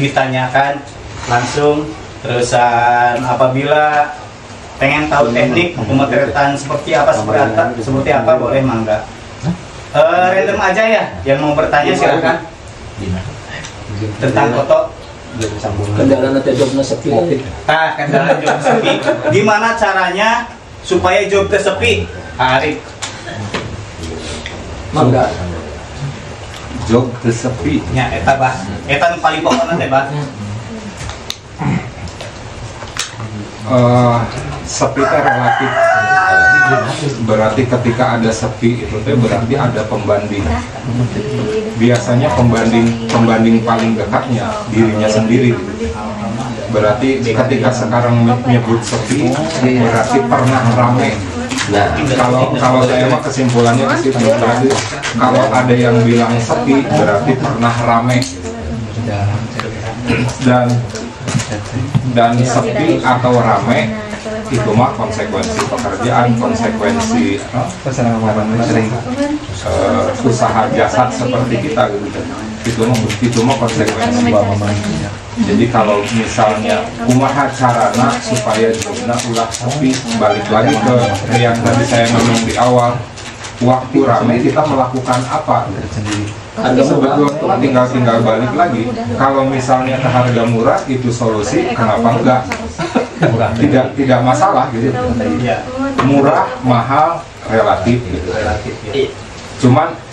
ditanyakan langsung. Terusan apabila pengen tahu teknik pemotretan seperti apa boleh mangga. Random aja ya yang mau bertanya silakan tentang foto. Kendala nanti jobnya sepi. Kendala job sepi. Gimana caranya supaya job sepi? Arif. Mangga. Job sepi. Ya, eta bah. Eta nu paling pokokna teh bah. Sepi teh relatif. Berarti ketika ada sepi itu teh berarti ada pembanding. Biasanya pembanding paling dekatnya dirinya sendiri. Berarti ketika sekarang menyebut sepi berarti pernah ramai. Nah, kalau saya mah kesimpulannya ke situ. Berarti kalau ada yang bilang sepi berarti pernah ramai. Dan sepi atau ramai itu mah konsekuensi pekerjaan, konsekuensi usaha jasad seperti kita gitu. Itu mah konsekuensi. Jadi kalau misalnya kumaha carana supaya jobna ulah sepi, balik lagi ke yang tadi saya ngomong di awal, waktu ramai kita melakukan apa? Sebetulnya tinggal balik lagi. Kalau misalnya ke harga murah itu solusi, kenapa enggak? Tidak masalah gitu. Murah, mahal, relatif gitu.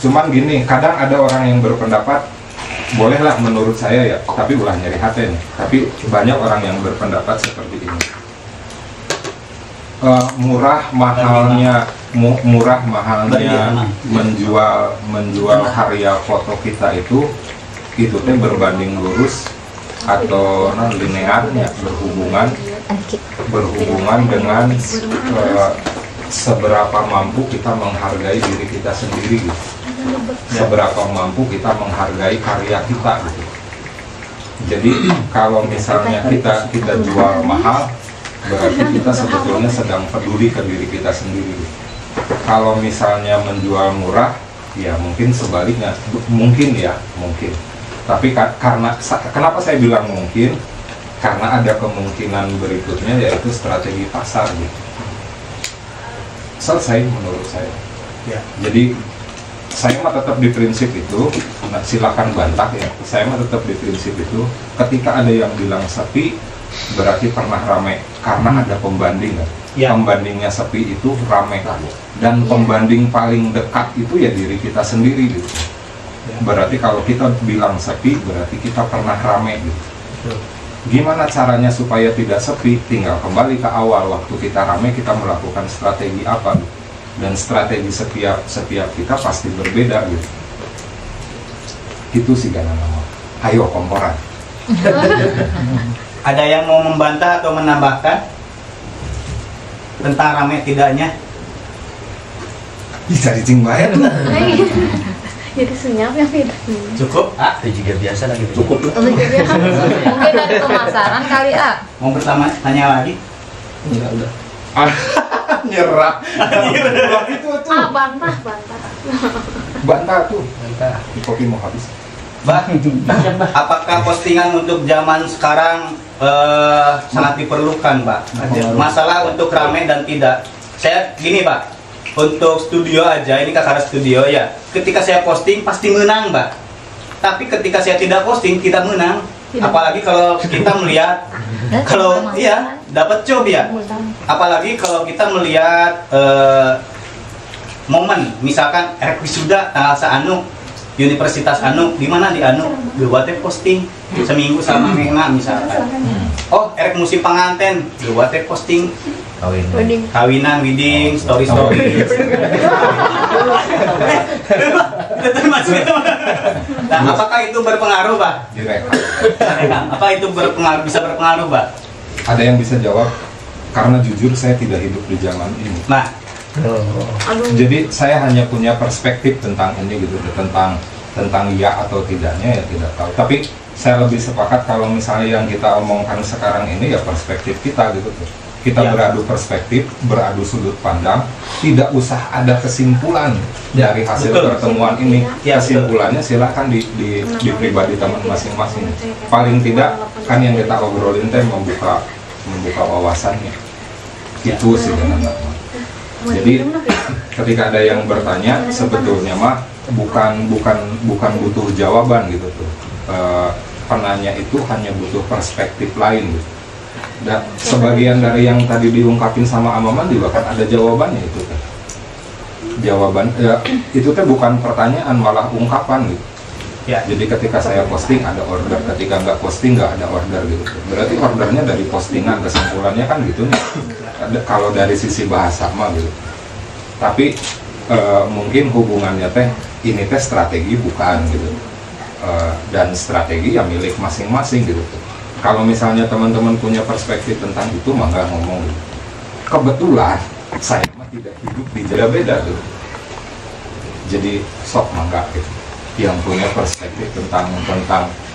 Cuman gini, kadang ada orang yang berpendapat bolehlah menurut saya ya, tapi ulah nyari hati nih. Tapi banyak orang yang berpendapat seperti ini. Murah mahalnya menjual karya foto kita itu teh berbanding lurus atau linearnya berhubungan dengan seberapa mampu kita menghargai diri kita sendiri gitu. Seberapa mampu kita menghargai karya kita gitu. Jadi kalau misalnya kita jual mahal berarti kita sebetulnya sedang peduli ke diri kita sendiri. Kalau misalnya menjual murah, ya mungkin sebaliknya, mungkin. Tapi kenapa saya bilang mungkin? Karena ada kemungkinan berikutnya yaitu strategi pasar gitu. Selesai menurut saya. Ya. Jadi saya mah tetap di prinsip itu, silakan bantah ya. Saya mah tetap di prinsip itu. Ketika ada yang bilang sepi, berarti pernah ramai karena ada pembanding kan? Ya. Pembandingnya sepi itu ramai dan pembanding paling dekat itu ya diri kita sendiri gitu. Ya. Berarti kalau kita bilang sepi berarti kita pernah ramai gitu. Gimana caranya supaya tidak sepi? Tinggal kembali ke awal, waktu kita ramai kita melakukan strategi apa gitu. Dan strategi setiap kita pasti berbeda gitu. Itu sih nama. Ayo komporan. Ada yang mau membantah atau menambahkan tentang ramai tidaknya? Bisa dicing bayar. Jadi senyap ya Fit. Cukup? Itu juga biasa lagi. Cukup. Mungkin dari pemasaran kali Mau tanya lagi? Enggak, udah. Nyerah. Bantah tuh. Kopi mau habis. Bah, apakah postingan untuk zaman sekarang sangat diperlukan, Pak? Masalah untuk ramai dan tidak. Saya gini, Pak. Untuk studio aja, ini Kakara Studio ya. Ketika saya posting pasti menang, Pak. Tapi ketika saya tidak posting tidak menang. Apalagi kalau kita melihat dapat job ya. Apalagi kalau kita melihat momen, misalkan erek wisuda tanggal seanu Universitas anu, di mana di anu buat posting seminggu sama minggu misalkan. Oh, erek musim penganten, buat posting kawinan, wedding, story. Nah, apakah itu berpengaruh, Pak? Apa itu bisa berpengaruh, Pak? Ada yang bisa jawab? Karena jujur saya tidak hidup di zaman ini. Nah, jadi saya hanya punya perspektif tentang ini gitu, tentang ya atau tidaknya ya tidak tahu. Tapi saya lebih sepakat kalau misalnya yang kita omongkan sekarang ini ya perspektif kita gitu tuh. Kita beradu perspektif, beradu sudut pandang, tidak usah ada kesimpulan dari hasil pertemuan ini. Kesimpulannya silahkan di pribadi teman masing-masing. Paling tidak kan yang kita obrolin teh membuka wawasannya. Itu sih benar. Jadi ketika ada yang bertanya, sebetulnya mah bukan butuh jawaban gitu tuh. Penanya itu hanya butuh perspektif lain gitu. Dan sebagian dari yang tadi diungkapin sama Amaman juga kan ada jawabannya itu kan. Jawaban ya, itu teh bukan pertanyaan malah ungkapan gitu. Ya. Jadi ketika saya posting ada order, ketika nggak posting nggak ada order gitu. Berarti ordernya dari postingan, kesimpulannya kan gitu nih. Kalau dari sisi bahasa mah gitu. Tapi mungkin hubungannya teh ini teh strategi bukan gitu. Dan strategi ya milik masing-masing gitu. Kalau misalnya teman-teman punya perspektif tentang itu, maka ngomong. Kebetulan saya mah tidak hidup di beda tuh. Jadi sok mangga gitu. Yang punya perspektif tentang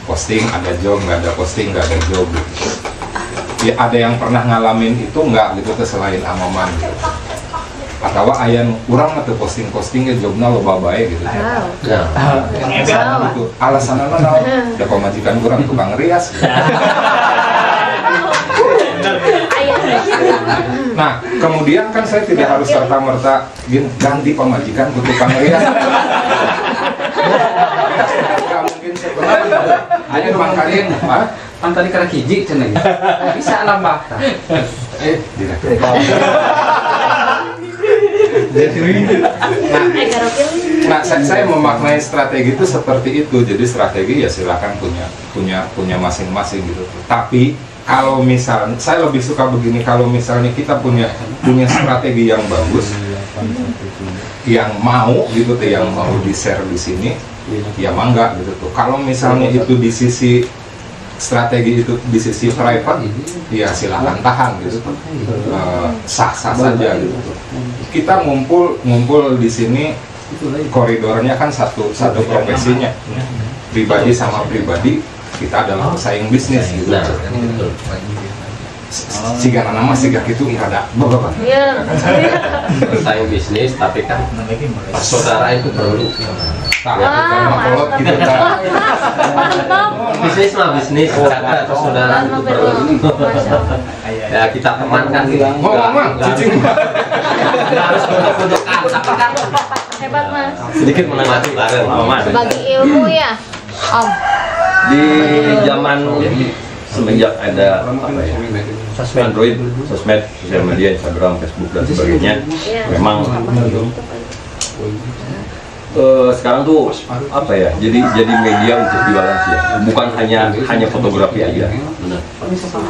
posting ada job, nggak ada posting nggak ada job. Gitu. Ya ada yang pernah ngalamin itu nggak gitu selain Amaman gitu. Atau ayan kurang atau posting-postingnya jobnya loba bae gitu. Gitu. Alasannya naon? Da pamajikan kurang tukang rias. Gitu. Nah, kemudian kan saya tidak harus serta-merta ganti pemajikan ke tukang rias. Gak mungkin sebenarnya. Ayo mangkalin, kan tadi karena hiji cenah. Bisa nambah. Tidak. Nah, saya memaknai strategi itu seperti itu. Jadi strategi ya silakan punya masing-masing gitu. Tapi kalau misalnya saya lebih suka begini, kalau misalnya kita punya strategi yang bagus, yang mau gitu tuh, yang mau di-share di sini, ya mangga gitu tuh. Kalau misalnya itu di sisi strategi itu di sisi private, ya silahkan tahan gitu tuh. Sah-sah saja gitu tuh. Kita ngumpul di sini, koridornya kan satu profesinya, pribadi sama pribadi, kita adalah pesaing bisnis gitu. Siga nama siga itu ada bapak. Pesaing bisnis, tapi kan saudara itu perlu. Bisnis mah bisnis, saudara itu perlu. Ya kita temankan gitu. Harus bentuk-bentukan, tapi kan Hebat Mas. sedikit menanggapi Mas. Bagi ilmu ya, Om. Di zaman semenjak ada Android, sosmed, sosial media, Instagram, Facebook dan sebagainya, memang sekarang tuh apa ya? Jadi media untuk jualan sih, ya. Bukan hanya fotografi aja,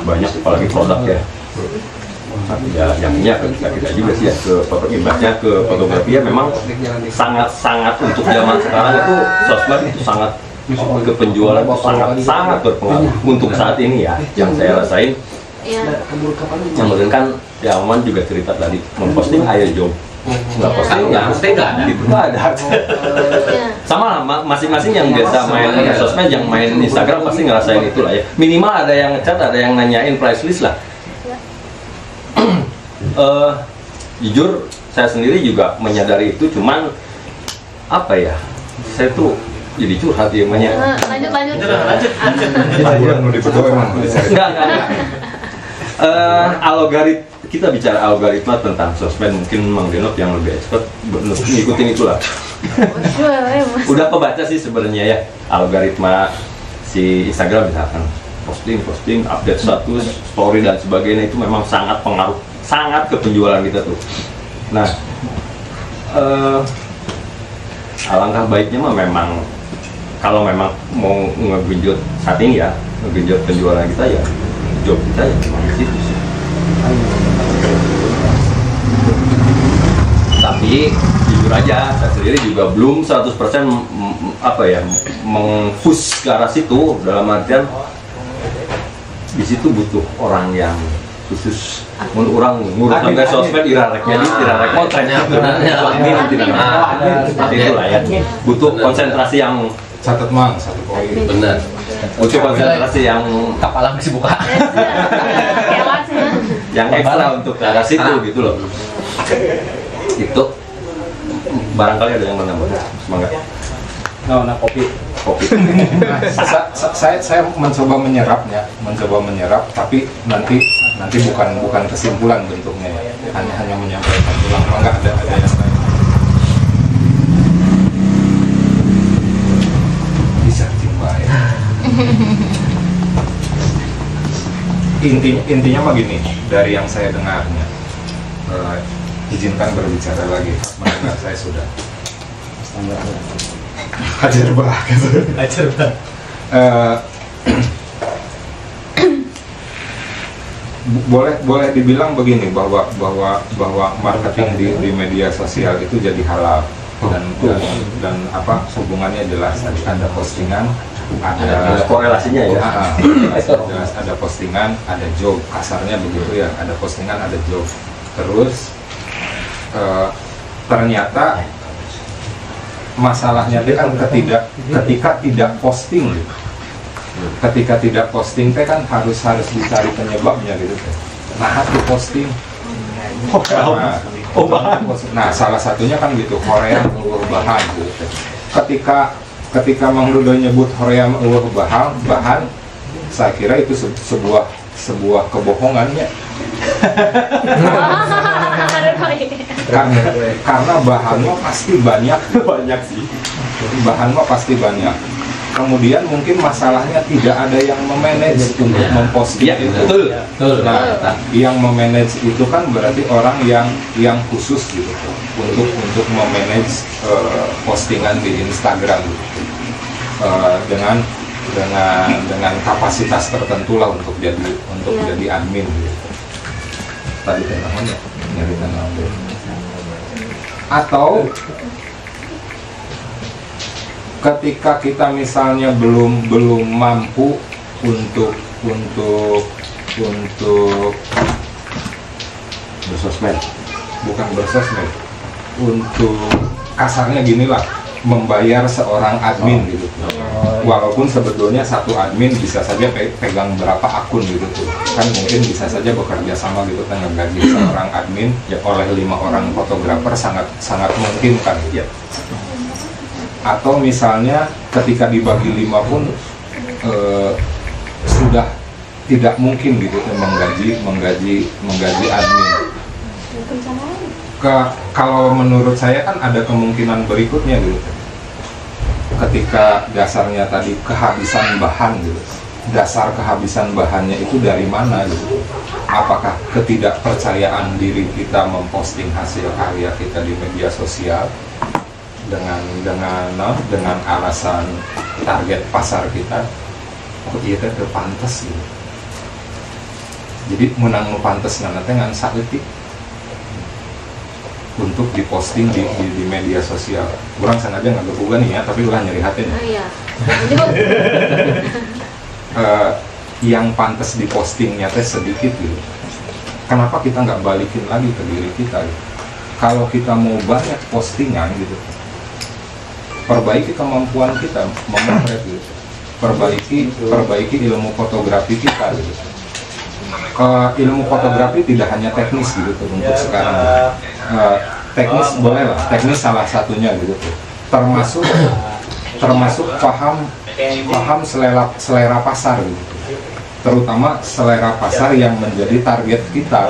banyak apalagi produk ya. Ya, yang kita juga sih ya ke fotografinya, ke fotografi ya memang sangat untuk zaman sekarang itu sosmed itu sangat ke penjualan itu sangat berpengaruh untuk saat ini ya. Yang saya rasain, yang mungkin kan ya Aman juga cerita tadi memposting ayo job, nggak posting nggak ada, itu nggak ada. Sama lah masing-masing yang biasa main sosmed, yang main Instagram pasti ngerasain itulah ya. Minimal ada yang ngechat, ada yang nanyain price list lah. Jujur saya sendiri juga menyadari itu, cuman apa ya, saya tuh jadi curhat ya banyak. Lanjut. Kita bicara algoritma tentang sosmed, mungkin Mang Denok yang lebih expert ngikutin itulah. Udah kebaca sih sebenarnya ya algoritma si Instagram, misalkan posting, update status, story dan sebagainya, itu memang sangat pengaruh, sangat ke penjualan kita tuh. Nah, alangkah baiknya mah memang kalau memang mau ngegenjot saat ini ya, ngegenjot penjualan kita ya, job kita ya memang di situ sih. Tapi jujur aja, saya sendiri juga belum 100% apa ya, meng-push ke arah situ, dalam artian di situ butuh orang yang khusus untuk orang ngurus tangga sosmed irareknya di irarek motornya sebenarnya seperti itulah ya, butuh konsentrasi yang catat mang satu poin benar. Butuh konsentrasi yang Kepala masih buka. yang ekstra untuk ke arah situ gitu loh. Itu barangkali ada yang menambah. Semangat. Nah, kopi. Saya mencoba menyerap, tapi nanti bukan kesimpulan bentuknya, hanya menyampaikan ulang, nggak ada yang lain. Bisa baik. Intinya mah gini, dari yang saya dengarnya, izinkan berbicara lagi, mendengar saya sudah. Ajar banget. Boleh dibilang begini, bahwa marketing di media sosial itu jadi halal dan apa hubungannya jelas. Ada postingan, ada korelasinya ya. Jelas ada postingan, ada job, kasarnya begitu ya. Ada postingan, ada job. Terus ternyata masalahnya itu kan ketika tidak posting gitu. Ketika tidak posting teh kan harus dicari penyebabnya gitu. Nah, itu posting. Nah, salah satunya kan gitu, Korea bahan gitu. Ketika Mang Rudo nyebut Korea bahan, saya kira itu sebuah kebohongannya. Karena bahannya pasti banyak sih. Bahannya pasti banyak. Kemudian mungkin masalahnya tidak ada yang memanage untuk memposting itu. Betul. Nah, yang memanage itu kan berarti orang yang khusus gitu untuk memanage postingan di Instagram gitu. Dengan kapasitas tertentu lah untuk jadi admin gitu. Tadi namanya nyari namanya. Atau ketika kita misalnya belum mampu untuk bersosmed, bukan bersosmed, untuk kasarnya gini lah, membayar seorang admin gitu. Walaupun sebetulnya satu admin bisa saja pegang berapa akun gitu tuh, kan mungkin bisa saja bekerja sama gitu kan, ngegaji seorang admin ya oleh 5 orang fotografer sangat mungkin kan ya. Atau misalnya ketika dibagi 5 pun sudah tidak mungkin gitu menggaji admin. Kalau menurut saya kan ada kemungkinan berikutnya gitu. Ketika dasarnya tadi kehabisan bahan gitu. Dasar kehabisan bahannya itu dari mana gitu. Apakah ketidakpercayaan diri kita memposting hasil karya kita di media sosial dengan alasan target pasar kita, oh iya teh pantes gitu. Jadi menang pantes nanti ngan saeutik untuk diposting di media sosial. Kurang sengaja nggak kebuka nih ya, tapi ulah nyeri hatinya. Oh iya. Yang pantas dipostingnya teh sedikit gitu. Kenapa kita nggak balikin lagi ke diri kita gitu? Kalau kita mau banyak postingan gitu, perbaiki kemampuan kita memotret gitu. Perbaiki ilmu fotografi kita gitu. Ilmu fotografi tidak hanya teknis gitu tuh, untuk sekarang gitu. Teknis boleh lah, teknis salah satunya gitu tuh. Termasuk paham selera pasar gitu. Terutama selera pasar yang menjadi target kita.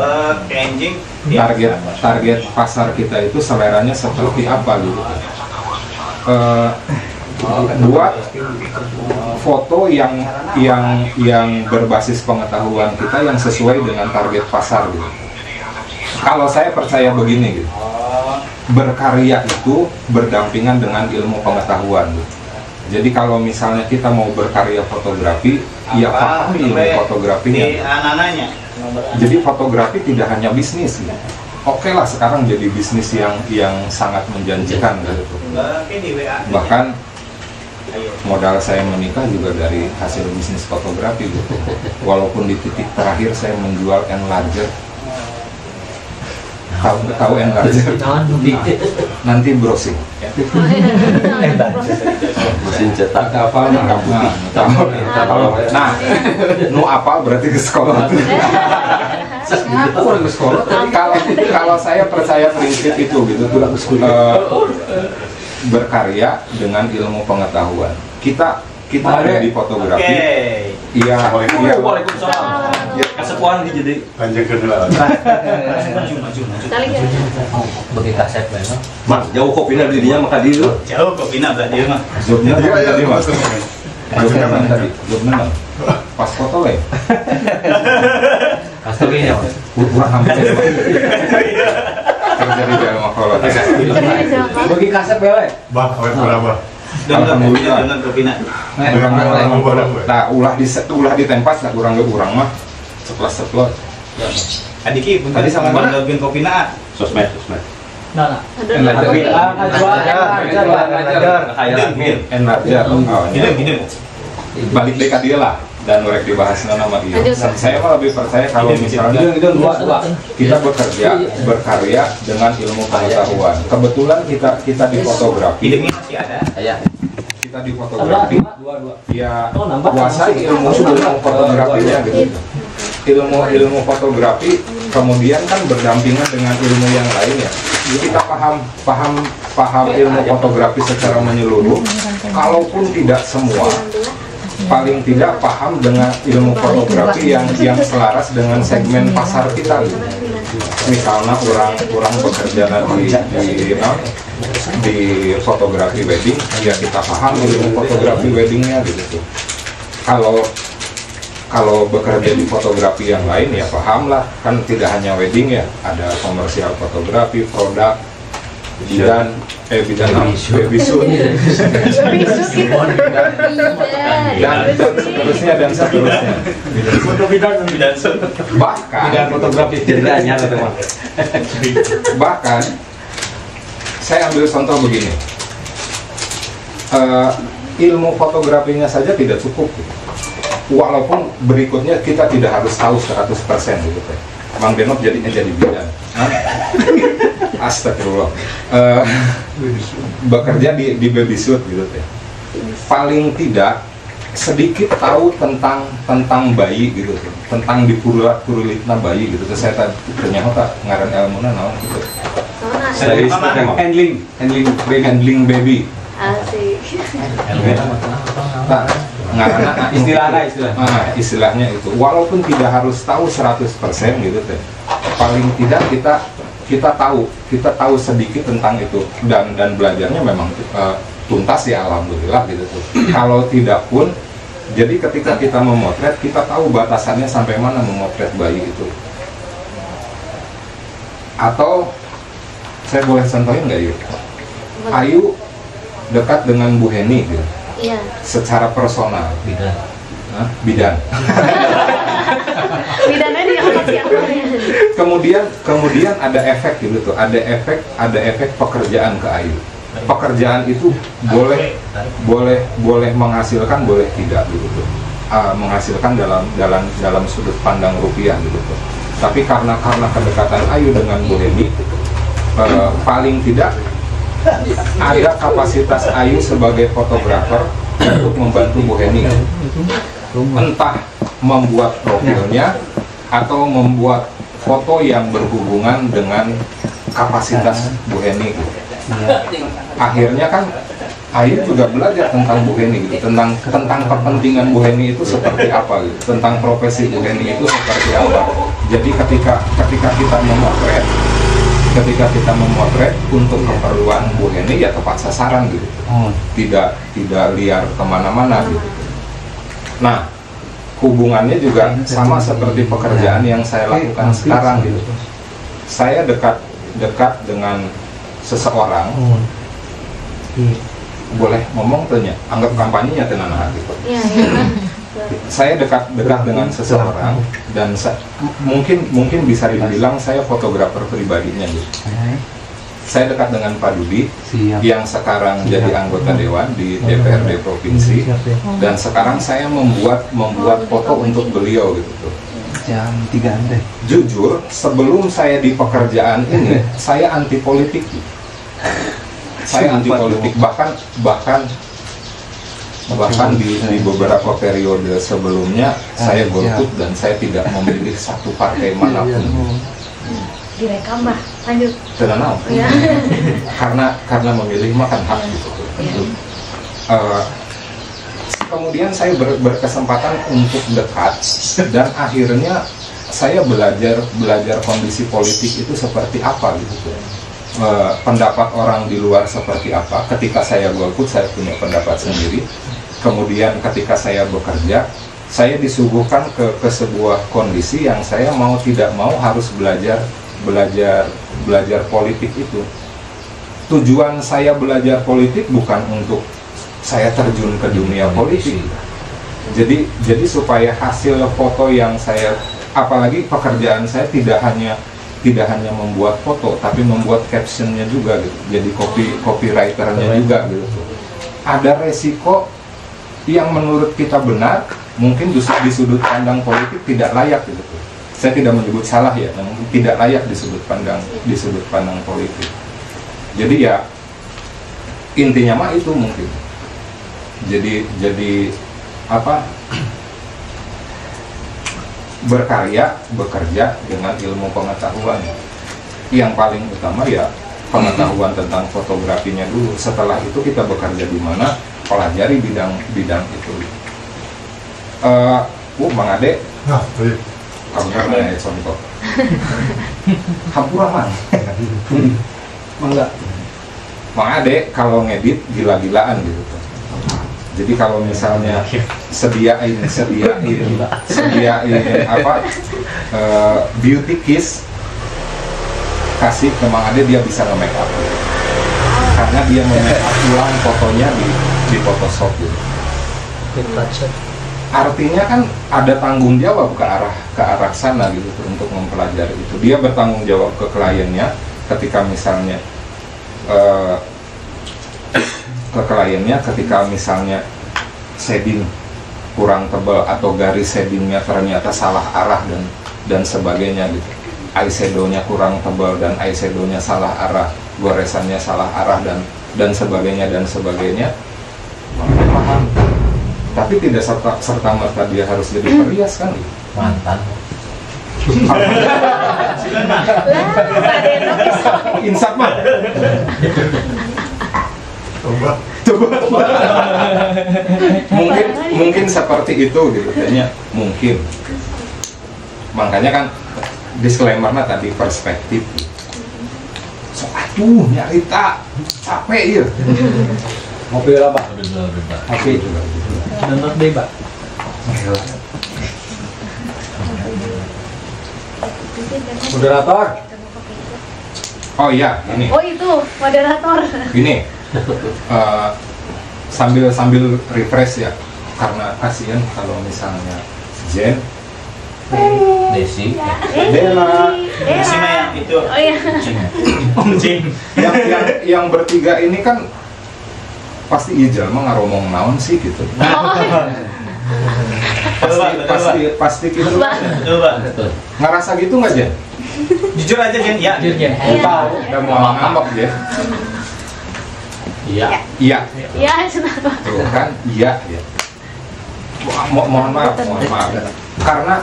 Target pasar kita itu seleranya seperti apa gitu. Buat foto yang berbasis pengetahuan kita yang sesuai dengan target pasar gitu. Kalau saya percaya begini gitu, berkarya itu berdampingan dengan ilmu pengetahuan gitu. Jadi kalau misalnya kita mau berkarya fotografi, ya pahami ilmu fotografinya. Jadi fotografi tidak hanya bisnis gitu. Oke lah, sekarang jadi bisnis yang sangat menjanjikan gitu. Bahkan modal saya menikah juga dari hasil bisnis fotografi gitu. Walaupun di titik terakhir saya menjual enlarger. Tahu enlarger? Nanti browsing. Mesin cetak apal nah, nah, nu apal berarti ke sekolah. Orang ke sekolah. Kalau saya percaya prinsip itu gitu, berkarya dengan ilmu pengetahuan. Kita ada di fotografi. Iya. Waalaikumsalam. Kesepuan jadi panjang kedua. Bagi kaset banget. Mas, jauh kopinya dirinya maka dia lu. Jauh kopinya berarti mah. Jobnya tadi Mas. Jobnya mana tadi? Jobnya pas foto ya. Pas foto ya. Kurang hampir. Kerja di dalam kolot. Bagi kaset bele. Bah, berapa? Dengan kopinya. Nah, ulah ditempas lah kurang mah. Ceplos. Adiki pun tadi sama mana login kopinya. Sosmed. Nah. Gini. Balik dekat dia lah dan mereka dibahas nama dia. Saya malah lebih percaya kalau misalnya kita bekerja berkarya dengan ilmu pengetahuan. Kebetulan kita di fotografi. Ini masih ada. Kita di fotografi. Ya kuasai ilmu fotografinya gitu. Ilmu fotografi kemudian kan berdampingan dengan ilmu yang lain ya. Kita paham ilmu fotografi secara menyeluruh. Kalaupun tidak semua, paling tidak paham dengan ilmu fotografi yang selaras dengan segmen pasar kita. Misalnya orang bekerja di fotografi wedding, ya kita paham ilmu fotografi weddingnya gitu. Kalau bekerja di fotografi yang lain ya paham lah, kan tidak hanya wedding ya, ada komersial fotografi, produk, bidan seterusnya bahkan saya ambil contoh begini, ilmu fotografinya saja tidak cukup, walaupun berikutnya kita tidak harus tahu 100% gitu. Bang Denop jadinya jadi bidan. Astagfirullah. Bekerja di baby shoot gitu teh. Paling tidak sedikit tahu tentang bayi gitu, tentang dipurulitna bayi gitu. Saya ternyata ngaran ilmuna naon gitu. Dari handling baby. Asik. Istilahnya itu walaupun tidak harus tahu 100% gitu teh, paling tidak kita tahu sedikit tentang itu dan belajarnya memang tuntas ya alhamdulillah gitu tuh. Kalau tidak pun, jadi ketika kita memotret kita tahu batasannya sampai mana memotret bayi itu. Atau saya boleh contohin nggak yuk? Ayu dekat dengan Bu Heni gitu. Iya. Secara personal. Bidan. Bidannya di Kemudian ada efek gitu tuh. Ada efek pekerjaan ke Ayu. Pekerjaan itu boleh menghasilkan, boleh tidak gitu tuh. Menghasilkan dalam sudut pandang rupiah gitu tuh. Tapi karena kedekatan Ayu dengan Bu Heni, paling tidak ada kapasitas Ayu sebagai fotografer untuk membantu Bu Heni, entah membuat profilnya atau membuat foto yang berhubungan dengan kapasitas Bu Heni. Akhirnya kan Ayu juga belajar tentang Bu Heni gitu, tentang kepentingan Bu Heni itu seperti apa gitu, tentang profesi Bu Heni itu seperti apa. Jadi ketika kita memotret untuk keperluan Bu Heni ya tepat sasaran gitu, tidak liar kemana-mana gitu. Nah, hubungannya juga sama seperti pekerjaan yang saya lakukan sekarang gitu. Saya dekat dengan seseorang, boleh ngomong tanya, anggap kampanyenya tenan hati. Saya dekat dengan seseorang dan mungkin bisa dibilang saya fotografer pribadinya gitu. Saya dekat dengan Pak Dudi yang sekarang jadi anggota dewan di DPRD provinsi, dan sekarang saya membuat foto untuk beliau gitu. Jam 3 deh. Jujur, sebelum saya di pekerjaan ini saya anti politik. saya anti politik, bahkan di beberapa periode sebelumnya saya golput dan saya tidak memilih satu partai manapun. Direkam bah, lanjut. Tenang, Ya. karena memilih makan hak gitu. Kemudian saya berkesempatan untuk dekat dan akhirnya saya belajar kondisi politik itu seperti apa gitu. Pendapat orang di luar seperti apa. Ketika saya golput saya punya pendapat sendiri. Kemudian ketika saya bekerja, saya disuguhkan ke sebuah kondisi yang saya mau tidak mau harus belajar politik itu. Tujuan saya belajar politik bukan untuk saya terjun ke dunia politik. Jadi supaya hasil foto yang saya, apalagi pekerjaan saya tidak hanya membuat foto, tapi membuat captionnya juga gitu. Jadi copywriternya juga gitu. Ada resiko yang menurut kita benar, mungkin di sudut pandang politik tidak layak gitu. Saya tidak menyebut salah ya, namun tidak layak di sudut pandang politik. Jadi ya intinya mah itu mungkin. Jadi apa? Berkarya, bekerja dengan ilmu pengetahuan. Yang paling utama ya pengetahuan tentang fotografinya dulu. Setelah itu kita bekerja di mana, pelajari bidang itu. Mang Ade, kamu pernah contoh? Hampura man. Mangga. Mang Ade kalau ngedit gila-gilaan gitu. Jadi kalau misalnya sediain apa beauty kiss, kasih ke Mang Ade, dia bisa nge-make up karena dia nge-make up ulang fotonya di Photoshop gitu. Artinya kan ada tanggung jawab ke arah sana gitu untuk mempelajari itu. Dia bertanggung jawab ke kliennya ketika misalnya ketika misalnya shading kurang tebal atau garis shadingnya ternyata salah arah dan sebagainya gitu. Eyeshadownya kurang tebal dan eyeshadownya salah arah, goresannya salah arah dan sebagainya. Makanya paham. Tapi tidak serta merta dia harus jadi perias kan? Mantan. Insaf mah. Coba. mungkin seperti itu gitu kayaknya, mungkin. Makanya kan disclaimer-nya tadi perspektif. So nyarita capek ya. Ngopi lah, Pak. Ngopi juga. Nonton deh, Pak. Moderator. Oh iya, ini. Oh itu moderator. Ini sambil refresh ya, karena kasihan kalau misalnya Jen, Desi, Dela, yang itu. Oh iya. yang bertiga ini kan pasti iya jelma ngaromong naon sih gitu. Pasti gitu. Coba. Ngerasa gitu nggak Jen? Jujur aja Jen, ya. Jujur Jen. Tahu, udah mau ngambek Jen. Iya. Iya, kenapa? Tuh kan, iya. Mohon maaf. Karena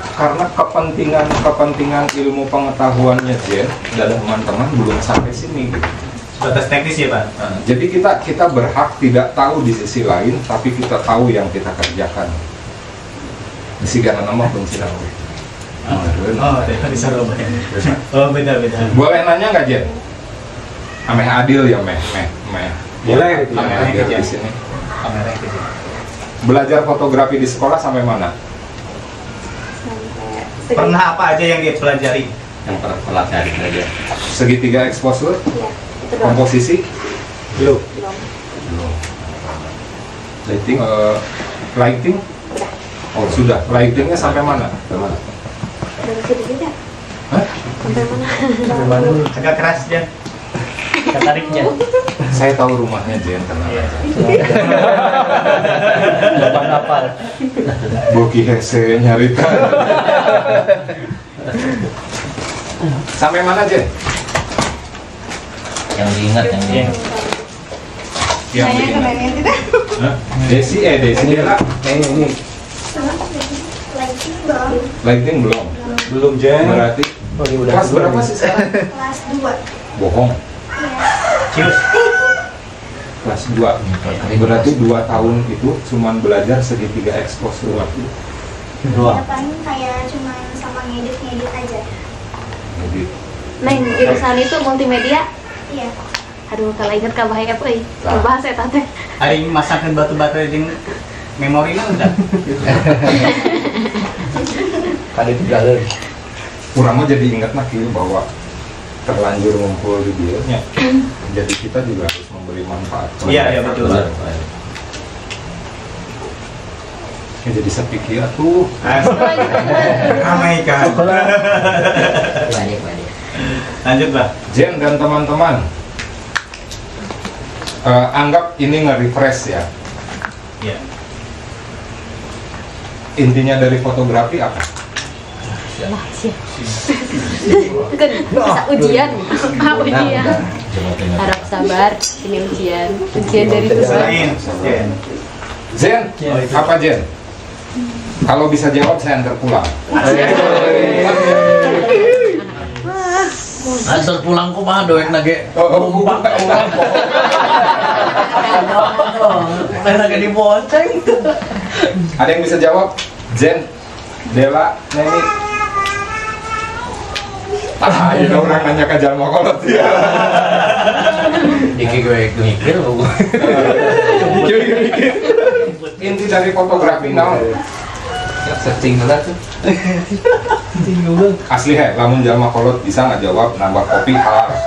kepentingan ilmu pengetahuannya Jen dan teman-teman belum sampai sini. Batas teknis ya Pak. Jadi kita berhak tidak tahu di sisi lain, tapi kita tahu yang kita kerjakan. Sigangan nama belum sih tahu. Di Surabaya. Oh beda. Boleh nanya nggak Jen? Ameh adil ya meh. Boleh gitu. Ameh adil di sini. Belajar fotografi di sekolah sampai mana? Pernah apa aja yang dia pelajari? Yang pelajari aja. Segitiga exposure? Iya, itu doang. Komposisi? Belum. Lighting? Oh sudah. Lightingnya sampai mana? Dari sedikit ya? Hah? Sampai mana? Agak keras Jen. Ketariknya. Saya tahu rumahnya Jen, tenang aja. Depan apa? Boki hese nyarita. Sampai mana Jen? Yang diingat yang yang Saya begini. keren tidak? Desi Dela. Ini. Lighting belum. Lighting belum. Belum Jen. Berarti kelas berapa sih sekarang? Kelas 2. Bohong. Cius. Kelas 2. Berarti 2 tahun itu cuman belajar segitiga exposure. Ya paling kayak cuma sama ngedit aja. Jadi Neng, jurusan itu multimedia. Iya. Aduh, kalau inget ka bahaya euy. Bahasa eta teh. Ari masakan batu-batu jeung memori mah udah. Kan itu galer. kurang mah jadi ingat nak kieu bahwa terlanjur ngumpul di dia nya. Jadi kita juga harus memberi manfaat. Iya, betul. Ya, jadi sepikir tuh ramai kan. Banyak. Lanjut lah. Jen dan teman-teman, anggap ini nge-refresh ya. Iya. Intinya dari fotografi apa? Wah, siap. Kan bisa ujian. Ujian. Harap sabar, ini ujian. Ujian dari Tuhan. Jen, apa Jen? Kalau bisa jawab saya antar pulang. Antar pulang kok mah doek nage. Numpak pulang. Nage di bonceng. Ada yang bisa jawab? Jen, Dela, Neni. Ini orang nanya ke Jalma Kolot ya. Diki gue mikir lu. Inti dari fotografi naon? Searching dulu tuh. Asli he, lamun Jalma Kolot bisa nggak jawab nambah kopi harus.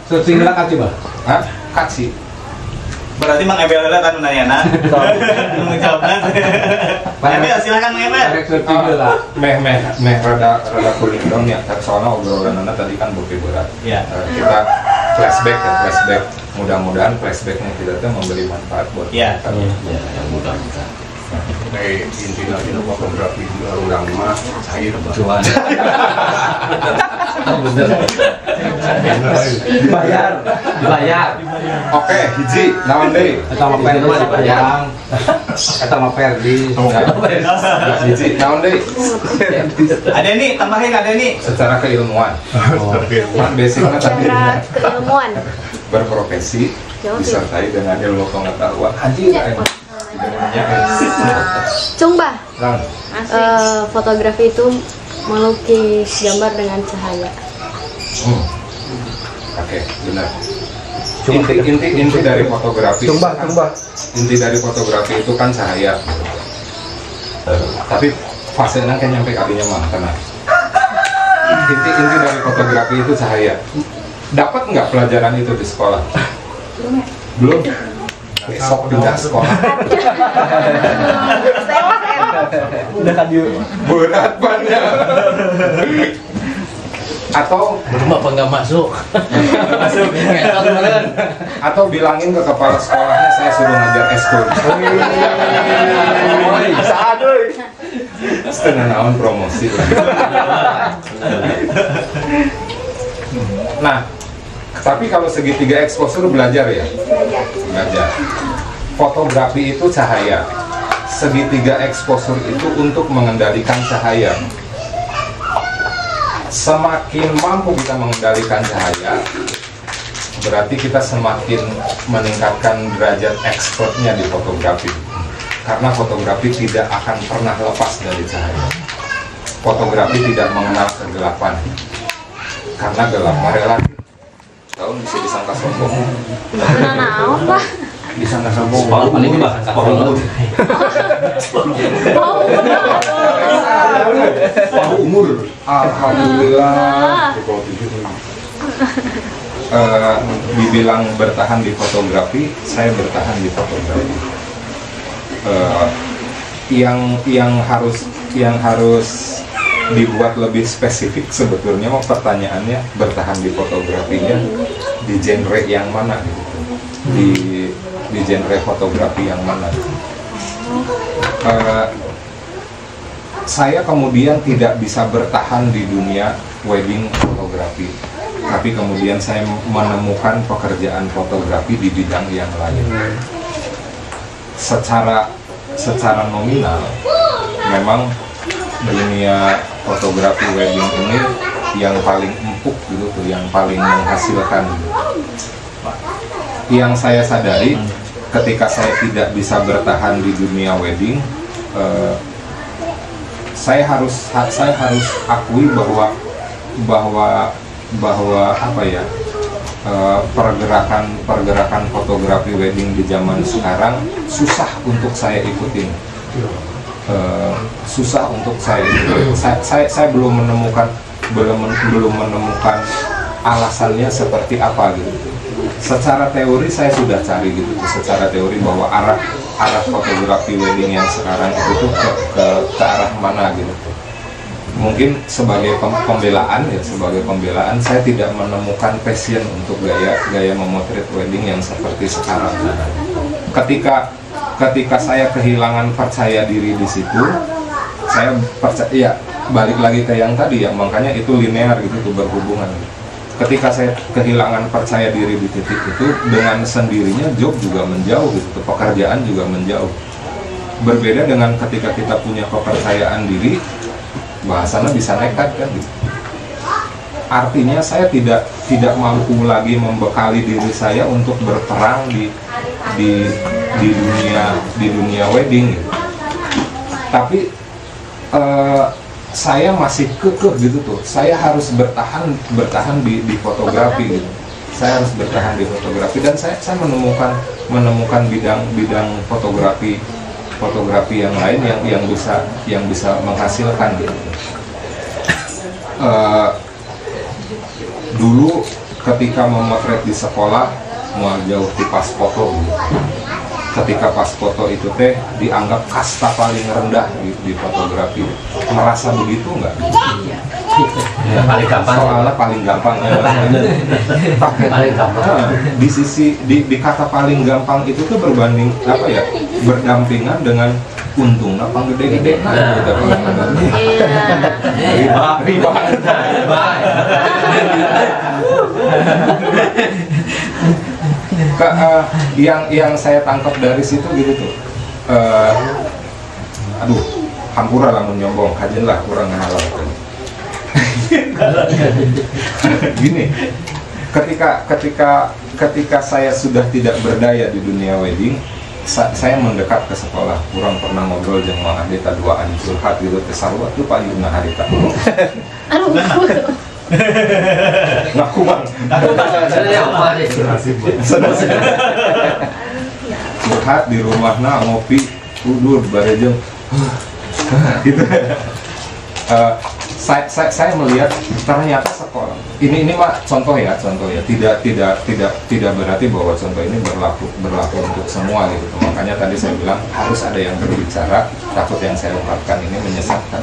Searching dulu kan coba. Hah? Kasih. Berarti Mang Ebel lah kan nanya mau jawabnya. Ebel silakan Mang Ebel. Meh rada kuning dong ya. Soalnya obrolanana tadi kan bukti berat. Iya. Kita flashback. Mudah-mudahan flashbacknya kita tuh memberi manfaat buat kita. Yang mudah-mudahan. Intinya kita fotografi juga orang mah cair cuan. Dibayar. Oke, hiji naon deui? Eta mah per mah dibayar. Eta mah per di. Hiji naon deui? Ada nih, tambahin ada nih. Secara keilmuan. Kan basicnya tadi Cara keilmuan. berprofesi disertai dengan ilmu pengetahuan. Anjir. Cungba. Fotografi itu melukis gambar dengan cahaya. Oke, benar. Inti dari fotografi. Inti dari fotografi itu kan cahaya. Tapi fasenya kan nyampe kalinya mah tenang. Inti dari fotografi itu cahaya. Dapat nggak pelajaran itu di sekolah? Belum. Besok pindah sekolah. Udah kan dia berat banyak. Atau rumah apa nggak masuk? Atau bilangin ke kepala sekolahnya saya suruh ngajar eskul. Setengah naon promosi. Nah, tapi kalau segitiga exposure belajar ya? Belajar. Fotografi itu cahaya. Segitiga exposure itu untuk mengendalikan cahaya. Semakin mampu kita mengendalikan cahaya, berarti kita semakin meningkatkan derajat expertnya di fotografi. Karena fotografi tidak akan pernah lepas dari cahaya. Fotografi tidak mengenal kegelapan. Karena gelap relatif. Tahu bisa disangka sombong. Naon lah. Disangka sombong. Paling bah, umur. Alhamdulillah. Dibilang bertahan di fotografi, saya bertahan di fotografi. Yang harus dibuat lebih spesifik sebetulnya pertanyaannya bertahan di fotografinya di genre yang mana gitu. Di genre fotografi yang mana. Saya kemudian tidak bisa bertahan di dunia wedding fotografi tapi kemudian saya menemukan pekerjaan fotografi di bidang yang lain. Secara nominal memang dunia fotografi wedding ini yang paling empuk gitu tuh, yang paling menghasilkan. Yang saya sadari ketika saya tidak bisa bertahan di dunia wedding, saya harus akui bahwa apa ya, pergerakan fotografi wedding di zaman sekarang susah untuk saya ikutin. Susah untuk saya ikutin. Saya belum menemukan alasannya seperti apa gitu. Secara teori saya sudah cari gitu, secara teori bahwa arah fotografi wedding yang sekarang itu tuh ke arah mana gitu. Mungkin sebagai pembelaan saya tidak menemukan passion untuk gaya memotret wedding yang seperti sekarang. Ketika saya kehilangan percaya diri di situ, saya percaya, balik lagi ke yang tadi ya, makanya itu linear gitu tuh, berhubungan. Ketika saya kehilangan percaya diri di titik itu, dengan sendirinya job juga menjauh gitu, pekerjaan juga menjauh. Berbeda dengan ketika kita punya kepercayaan diri, bahasanya bisa nekat kan gitu. Artinya saya tidak mampu lagi membekali diri saya untuk berperang di dunia wedding gitu. Tapi saya masih kekeh gitu tuh, saya harus bertahan di fotografi gitu. Saya harus bertahan di fotografi, dan saya menemukan bidang fotografi yang lain yang bisa menghasilkan gitu. Dulu ketika memotret di sekolah, mau jauh di pas foto gitu. Ketika pas foto itu teh dianggap kasta paling rendah di fotografi. Merasa begitu nggak? Ya, paling gampang. Soalnya paling gampang ya. Paling gampang. Di sisi di kata paling gampang itu tuh berbanding apa ya? Berdampingan dengan untung apa gede-gede riba. Yang saya tangkap dari situ gitu tuh, aduh, hampura lah menyombong, kajen lah kurang halal. Gini, ketika saya sudah tidak berdaya di dunia wedding, saya mendekat ke sekolah, kurang pernah ngobrol jeung Mang Adita duaan curhat gitu, kesarua tuh payuna harita. Ngaku bang. Curhat di rumahna, ngopi, tidur bareng gitu. Saya melihat ternyata sekolah ini mah contoh ya, tidak berarti bahwa contoh ini berlaku untuk semua gitu. Makanya tadi saya bilang harus ada yang berbicara, takut yang saya ungkapkan ini menyesatkan.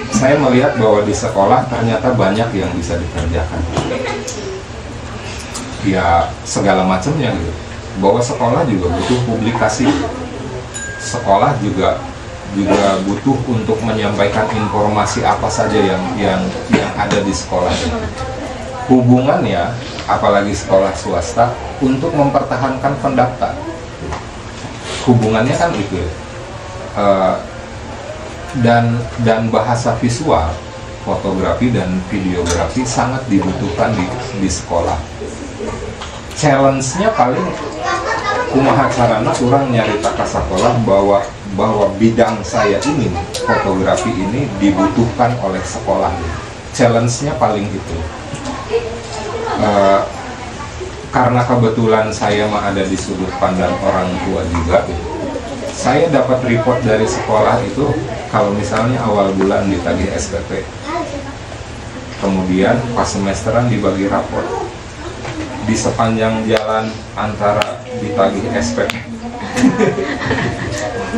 Saya melihat bahwa di sekolah ternyata banyak yang bisa dikerjakan, ya segala macamnya gitu. Bahwa sekolah juga butuh publikasi, sekolah juga butuh untuk menyampaikan informasi apa saja yang ada di sekolah. Hubungannya, apalagi sekolah swasta, untuk mempertahankan pendaftar. Hubungannya kan itu ya. Dan bahasa visual, fotografi dan videografi sangat dibutuhkan di sekolah. Challenge-nya paling kumaha carana orang nyarita ke sekolah bahwa bidang saya ini, fotografi ini dibutuhkan oleh sekolah. Challenge-nya paling itu. Karena kebetulan saya mah ada di sudut pandang orang tua juga, saya dapat report dari sekolah itu kalau misalnya awal bulan ditagih SPP, kemudian pas semesteran dibagi rapor, di sepanjang jalan antara ditagih SPP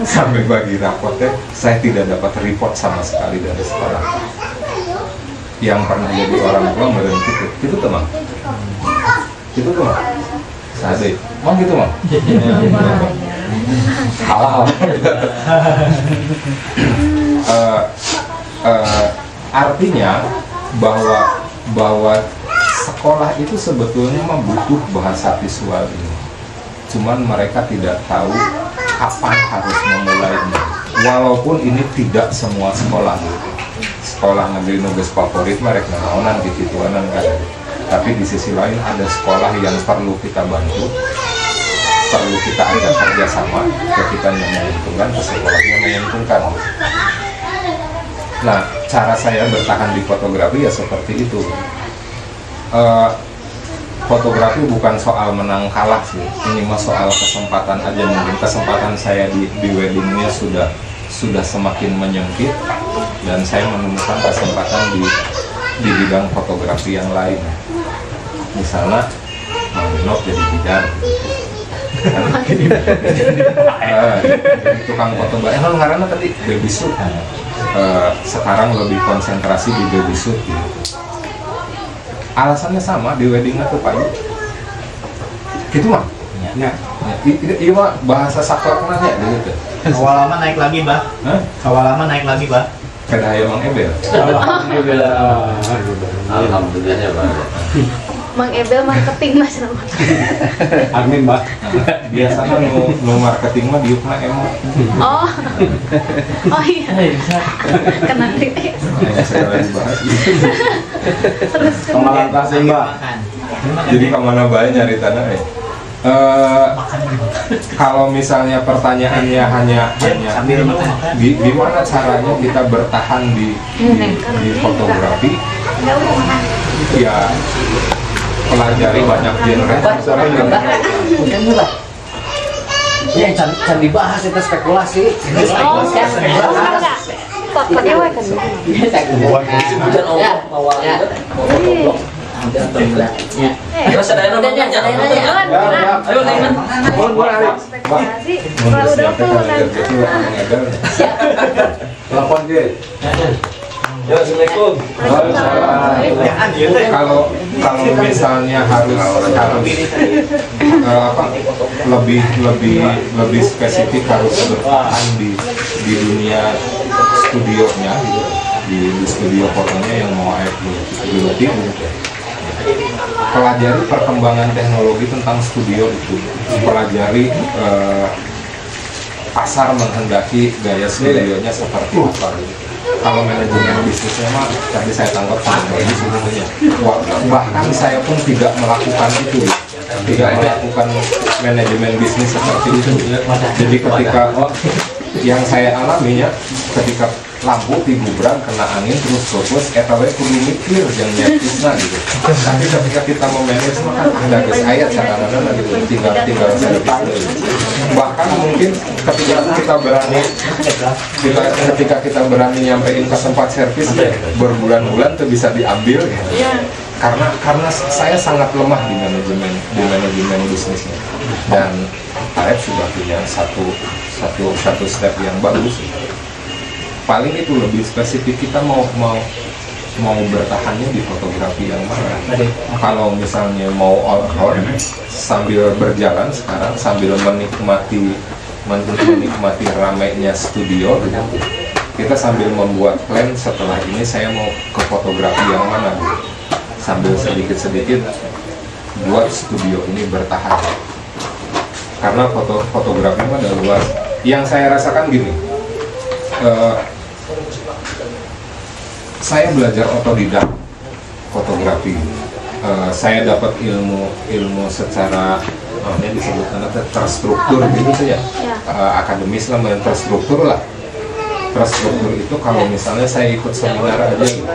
sampai bagi raportnya, saya tidak dapat report sama sekali dari sekolah. Yang pernah jadi orang tua berhenti itu tuh Mang, itu tuh Mang, sadai, Mang gitu Mang. Halal. Artinya bahwa bahwa sekolah itu sebetulnya mah butuh bahasa visual ini. Cuman mereka tidak tahu kapan harus memulainya. Walaupun ini tidak semua sekolah. Sekolah negeri nugas favorit mereka naonan gitu-gituanan kan. Tapi di sisi lain ada sekolah yang perlu kita bantu, perlu kita ajak kerjasama, ketika yang menguntungkan, ke sekolahnya menguntungkan. Nah, cara saya bertahan di fotografi ya seperti itu. Fotografi bukan soal menang kalah sih, ini mah soal kesempatan aja. Mungkin kesempatan saya di weddingnya sudah semakin menyempit, dan saya menemukan kesempatan di bidang fotografi yang lain. Misalnya Mang jadi bidan, tukang foto mbak karena tadi baby shoot, sekarang lebih konsentrasi di baby shoot gitu. Alasannya sama di weddingnya tuh Pak, gitu mah ya. Iya mah bahasa saklekna ya gitu. Awal lama naik lagi bah, awal lama naik lagi bah. Kada aya Mang Ebel. Alhamdulillah ya Bang. Mang Ebel marketing Mas nama. Amin Mbak. Biasanya nu marketing mah diukna emo. Oh. Oh iya. Kena kritik. Saya lagi bahas. Terus kemalan kasih Mbak. Jadi kemana bae nyari tanah ya? Kalau misalnya pertanyaannya hanya gimana caranya kita bertahan di fotografi, ya pelajari banyak genre. Ya, can dibahas itu spekulasi. Takutnya wae kan. Bukan Allah mawar. Terus ada yang nanya. Ayo Naiman. Udah Telepon dia. Ya, Assalamualaikum. Kalau misalnya harus lebih spesifik harus bertahan di dunia studionya gitu, di studio fotonya yang mau berarti pelajari perkembangan teknologi tentang studio itu, pelajari pasar menghendaki gaya studionya seperti apa gitu. Kalau manajemen bisnisnya mah tadi saya tangkap lagi sebetulnya. Bahkan saya pun tidak melakukan itu, tidak melakukan manajemen bisnis seperti itu. Jadi ketika yang saya alaminya, ketika lampu digubrak kena angin terus fokus, etawe kudu mikir jangan nyetisna gitu. Tapi ketika kita memanage mah kan ada guys ayat cara-cara gitu, tinggal servis. Bahkan mungkin ketika kita berani nyampein ke tempat servis berbulan-bulan tuh bisa diambil gitu. Karena saya sangat lemah di manajemen bisnisnya, dan Arif sudah punya satu step yang bagus. Paling itu lebih spesifik kita mau bertahannya di fotografi yang mana. Kalau misalnya mau all out sambil berjalan sekarang, sambil menikmati ramainya studio gitu, kita sambil membuat plan setelah ini saya mau ke fotografi yang mana gitu. Sambil sedikit-sedikit buat studio ini bertahan, karena fotografi mah ada luas. Yang saya rasakan gini, saya belajar otodidak fotografi. Saya dapat ilmu secara disebutkan terstruktur gitu saja, akademis lah, terstruktur lah. Terstruktur itu kalau misalnya saya ikut seminar aja gitu,